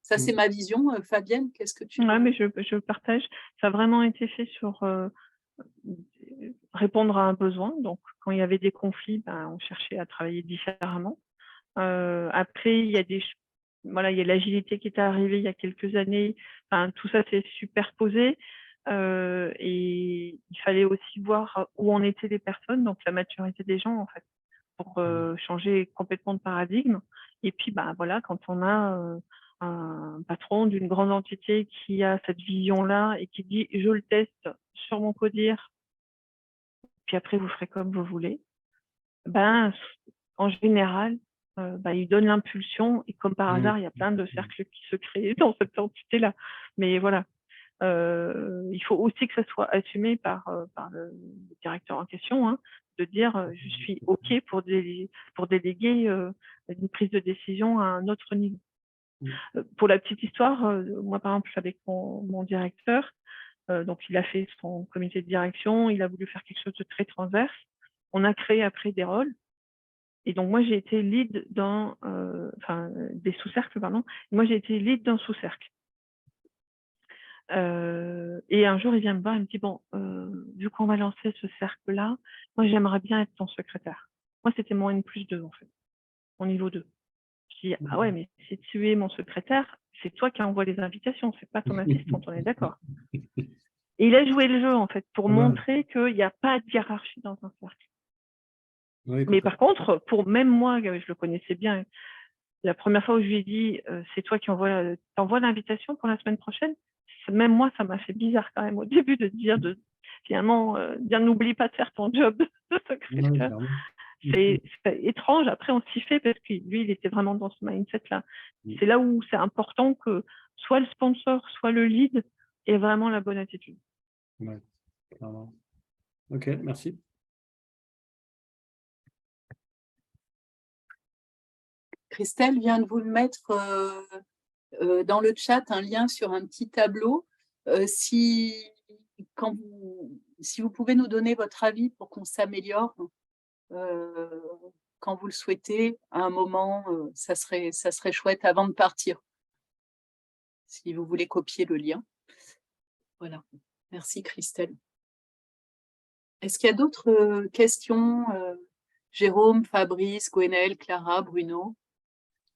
[SPEAKER 1] Ça, c'est ma vision. Fabienne, qu'est-ce que tu
[SPEAKER 2] Ouais,
[SPEAKER 1] penses?
[SPEAKER 2] mais je partage. Ça a vraiment été fait sur répondre à un besoin. Donc, quand il y avait des conflits, ben, on cherchait à travailler différemment. Après, il y a voilà, il y a l'agilité qui est arrivée il y a quelques années. Enfin, tout ça s'est superposé. Et il fallait aussi voir où en étaient les personnes, donc la maturité des gens, en fait, pour changer complètement de paradigme. Et puis, bah, voilà, quand on a un patron d'une grande entité qui a cette vision-là et qui dit « je le teste sur mon codir, puis après, vous ferez comme vous voulez », ben, en général, il donne l'impulsion et comme par hasard, il y a plein de cercles qui se créent dans cette entité-là. Mais voilà, il faut aussi que ça soit assumé par le directeur en question, hein, de dire je suis OK pour déléguer une prise de décision à un autre niveau. Pour la petite histoire, moi par exemple avec mon directeur, donc il a fait son comité de direction, il a voulu faire quelque chose de très transverse. On a créé après des rôles. Et donc moi j'ai été lead dans des sous-cercles, pardon. Moi j'ai été lead d'un sous-cercle. Et un jour, il vient me voir, il me dit, bon, vu qu'on va lancer ce cercle-là, moi, j'aimerais bien être ton secrétaire. Moi, c'était mon N+2, en fait, mon niveau 2. Je dis, ah ouais, mais si tu es mon secrétaire, c'est toi qui envoie les invitations, c'est pas ton assistante, on est d'accord. Et il a joué le jeu, en fait, pour montrer qu'il n'y a pas de hiérarchie dans un cercle.
[SPEAKER 4] Oui,
[SPEAKER 2] Mais par contre, pour même moi, je le connaissais bien, la première fois où je lui ai dit, c'est toi qui t'envoies l'invitation pour la semaine prochaine, même moi, ça m'a fait bizarre quand même au début de dire, finalement, bien n'oublie pas de faire ton job de secrétaire. C'est étrange. Après, on s'y fait parce que lui, il était vraiment dans ce mindset-là. C'est là où c'est important que soit le sponsor, soit le lead ait vraiment la bonne attitude.
[SPEAKER 4] Ouais, clairement. Ok, merci.
[SPEAKER 1] Christelle vient de vous mettre dans le chat un lien sur un petit tableau. Si vous pouvez nous donner votre avis pour qu'on s'améliore quand vous le souhaitez, à un moment, ça serait chouette avant de partir. Si vous voulez copier le lien. Voilà. Merci Christelle. Est-ce qu'il y a d'autres questions, Jérôme, Fabrice, Gwenaëlle, Clara, Bruno?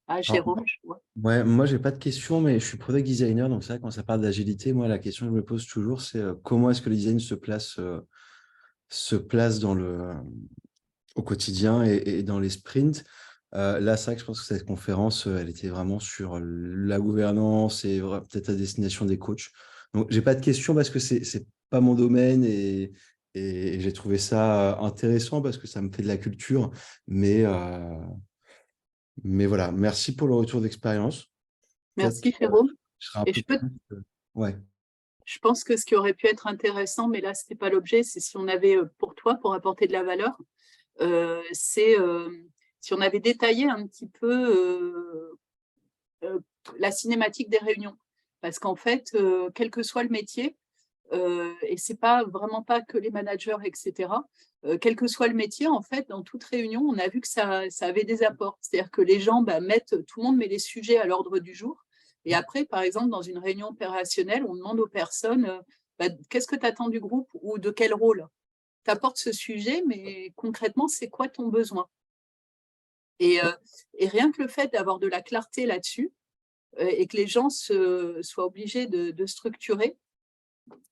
[SPEAKER 1] Ah, Jérôme, je vois.
[SPEAKER 7] Ouais, moi, j'ai pas de questions, mais je suis product designer, donc c'est vrai, quand ça parle d'agilité, moi, la question que je me pose toujours, c'est comment est-ce que le design se place au quotidien et dans les sprints. Là, c'est vrai que je pense que cette conférence, elle était vraiment sur la gouvernance et peut-être à destination des coachs. Donc, j'ai pas de questions parce que c'est pas mon domaine et j'ai trouvé ça intéressant parce que ça me fait de la culture, mais voilà, merci pour le retour d'expérience.
[SPEAKER 1] Merci
[SPEAKER 7] Peut-être,
[SPEAKER 1] Jérôme.
[SPEAKER 7] je serai un
[SPEAKER 1] Et
[SPEAKER 7] peu plus... Ouais.
[SPEAKER 1] je pense que ce qui aurait pu être intéressant, mais là, ce n'était pas l'objet, c'est si on avait pour toi, pour apporter de la valeur, c'est si on avait détaillé un petit peu la cinématique des réunions. Parce qu'en fait, quel que soit le métier, et c'est vraiment pas que les managers, etc. Quel que soit le métier, en fait, dans toute réunion, on a vu que ça avait des apports. C'est-à-dire que les gens tout le monde met les sujets à l'ordre du jour. Et après, par exemple, dans une réunion opérationnelle, on demande aux personnes qu'est-ce que tu attends du groupe ou de quel rôle? Tu apportes ce sujet, mais concrètement, c'est quoi ton besoin? Et rien que le fait d'avoir de la clarté là-dessus et que les gens soient obligés de structurer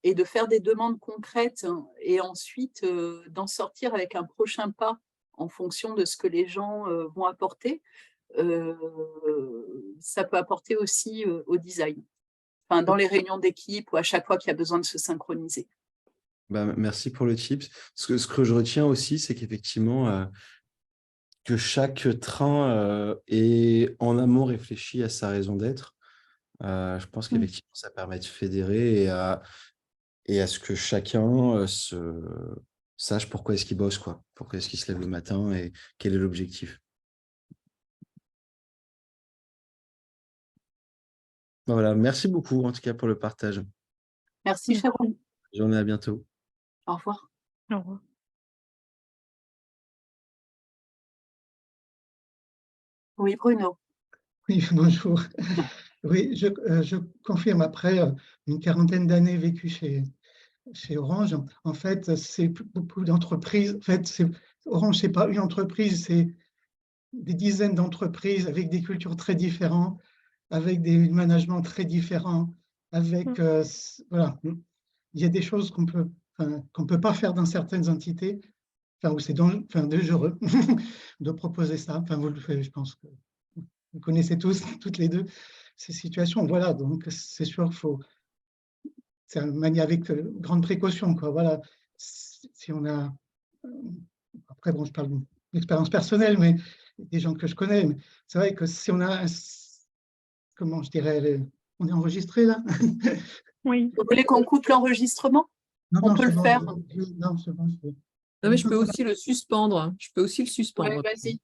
[SPEAKER 1] et de faire des demandes concrètes et ensuite d'en sortir avec un prochain pas en fonction de ce que les gens vont apporter, ça peut apporter aussi au design. Enfin, dans les réunions d'équipe ou à chaque fois qu'il y a besoin de se synchroniser.
[SPEAKER 7] Merci pour le tip. Ce que je retiens aussi, c'est qu'effectivement, que chaque train est en amont réfléchi à sa raison d'être. Je pense qu'effectivement, ça permet de fédérer et à ce que chacun sache pourquoi est-ce qu'il bosse, quoi. Pourquoi est-ce qu'il se lève le matin et quel est l'objectif. Voilà, merci beaucoup en tout cas pour le partage.
[SPEAKER 1] Merci, Sharon.
[SPEAKER 7] Bonne journée, à bientôt.
[SPEAKER 1] Au revoir.
[SPEAKER 2] Au revoir.
[SPEAKER 1] Oui, Bruno.
[SPEAKER 8] Oui, bonjour. Oui, je confirme, après une quarantaine d'années vécues chez Orange, en fait, c'est beaucoup d'entreprises. En fait, Orange, ce n'est pas une entreprise, c'est des dizaines d'entreprises avec des cultures très différentes, avec des managements très différents, avec, voilà, il y a des choses qu'on peut pas faire dans certaines entités, où c'est dangereux de proposer ça. Enfin, vous le faites, je pense que vous connaissez tous, toutes les deux, ces situations. Voilà, donc c'est sûr qu'il faut, c'est manier avec grande précaution, quoi. Voilà, si on a, après, bon, je parle d'une expérience personnelle, mais des gens que je connais, mais c'est vrai que si on a, comment je dirais, on est enregistré là?
[SPEAKER 2] Oui.
[SPEAKER 1] Vous voulez qu'on coupe l'enregistrement? On peut
[SPEAKER 8] c'est
[SPEAKER 1] le
[SPEAKER 8] bon,
[SPEAKER 1] faire.
[SPEAKER 8] non, c'est bon.
[SPEAKER 5] Non, mais je peux aussi le suspendre. Je peux aussi le
[SPEAKER 1] Ouais,
[SPEAKER 5] suspendre.
[SPEAKER 1] vas-y.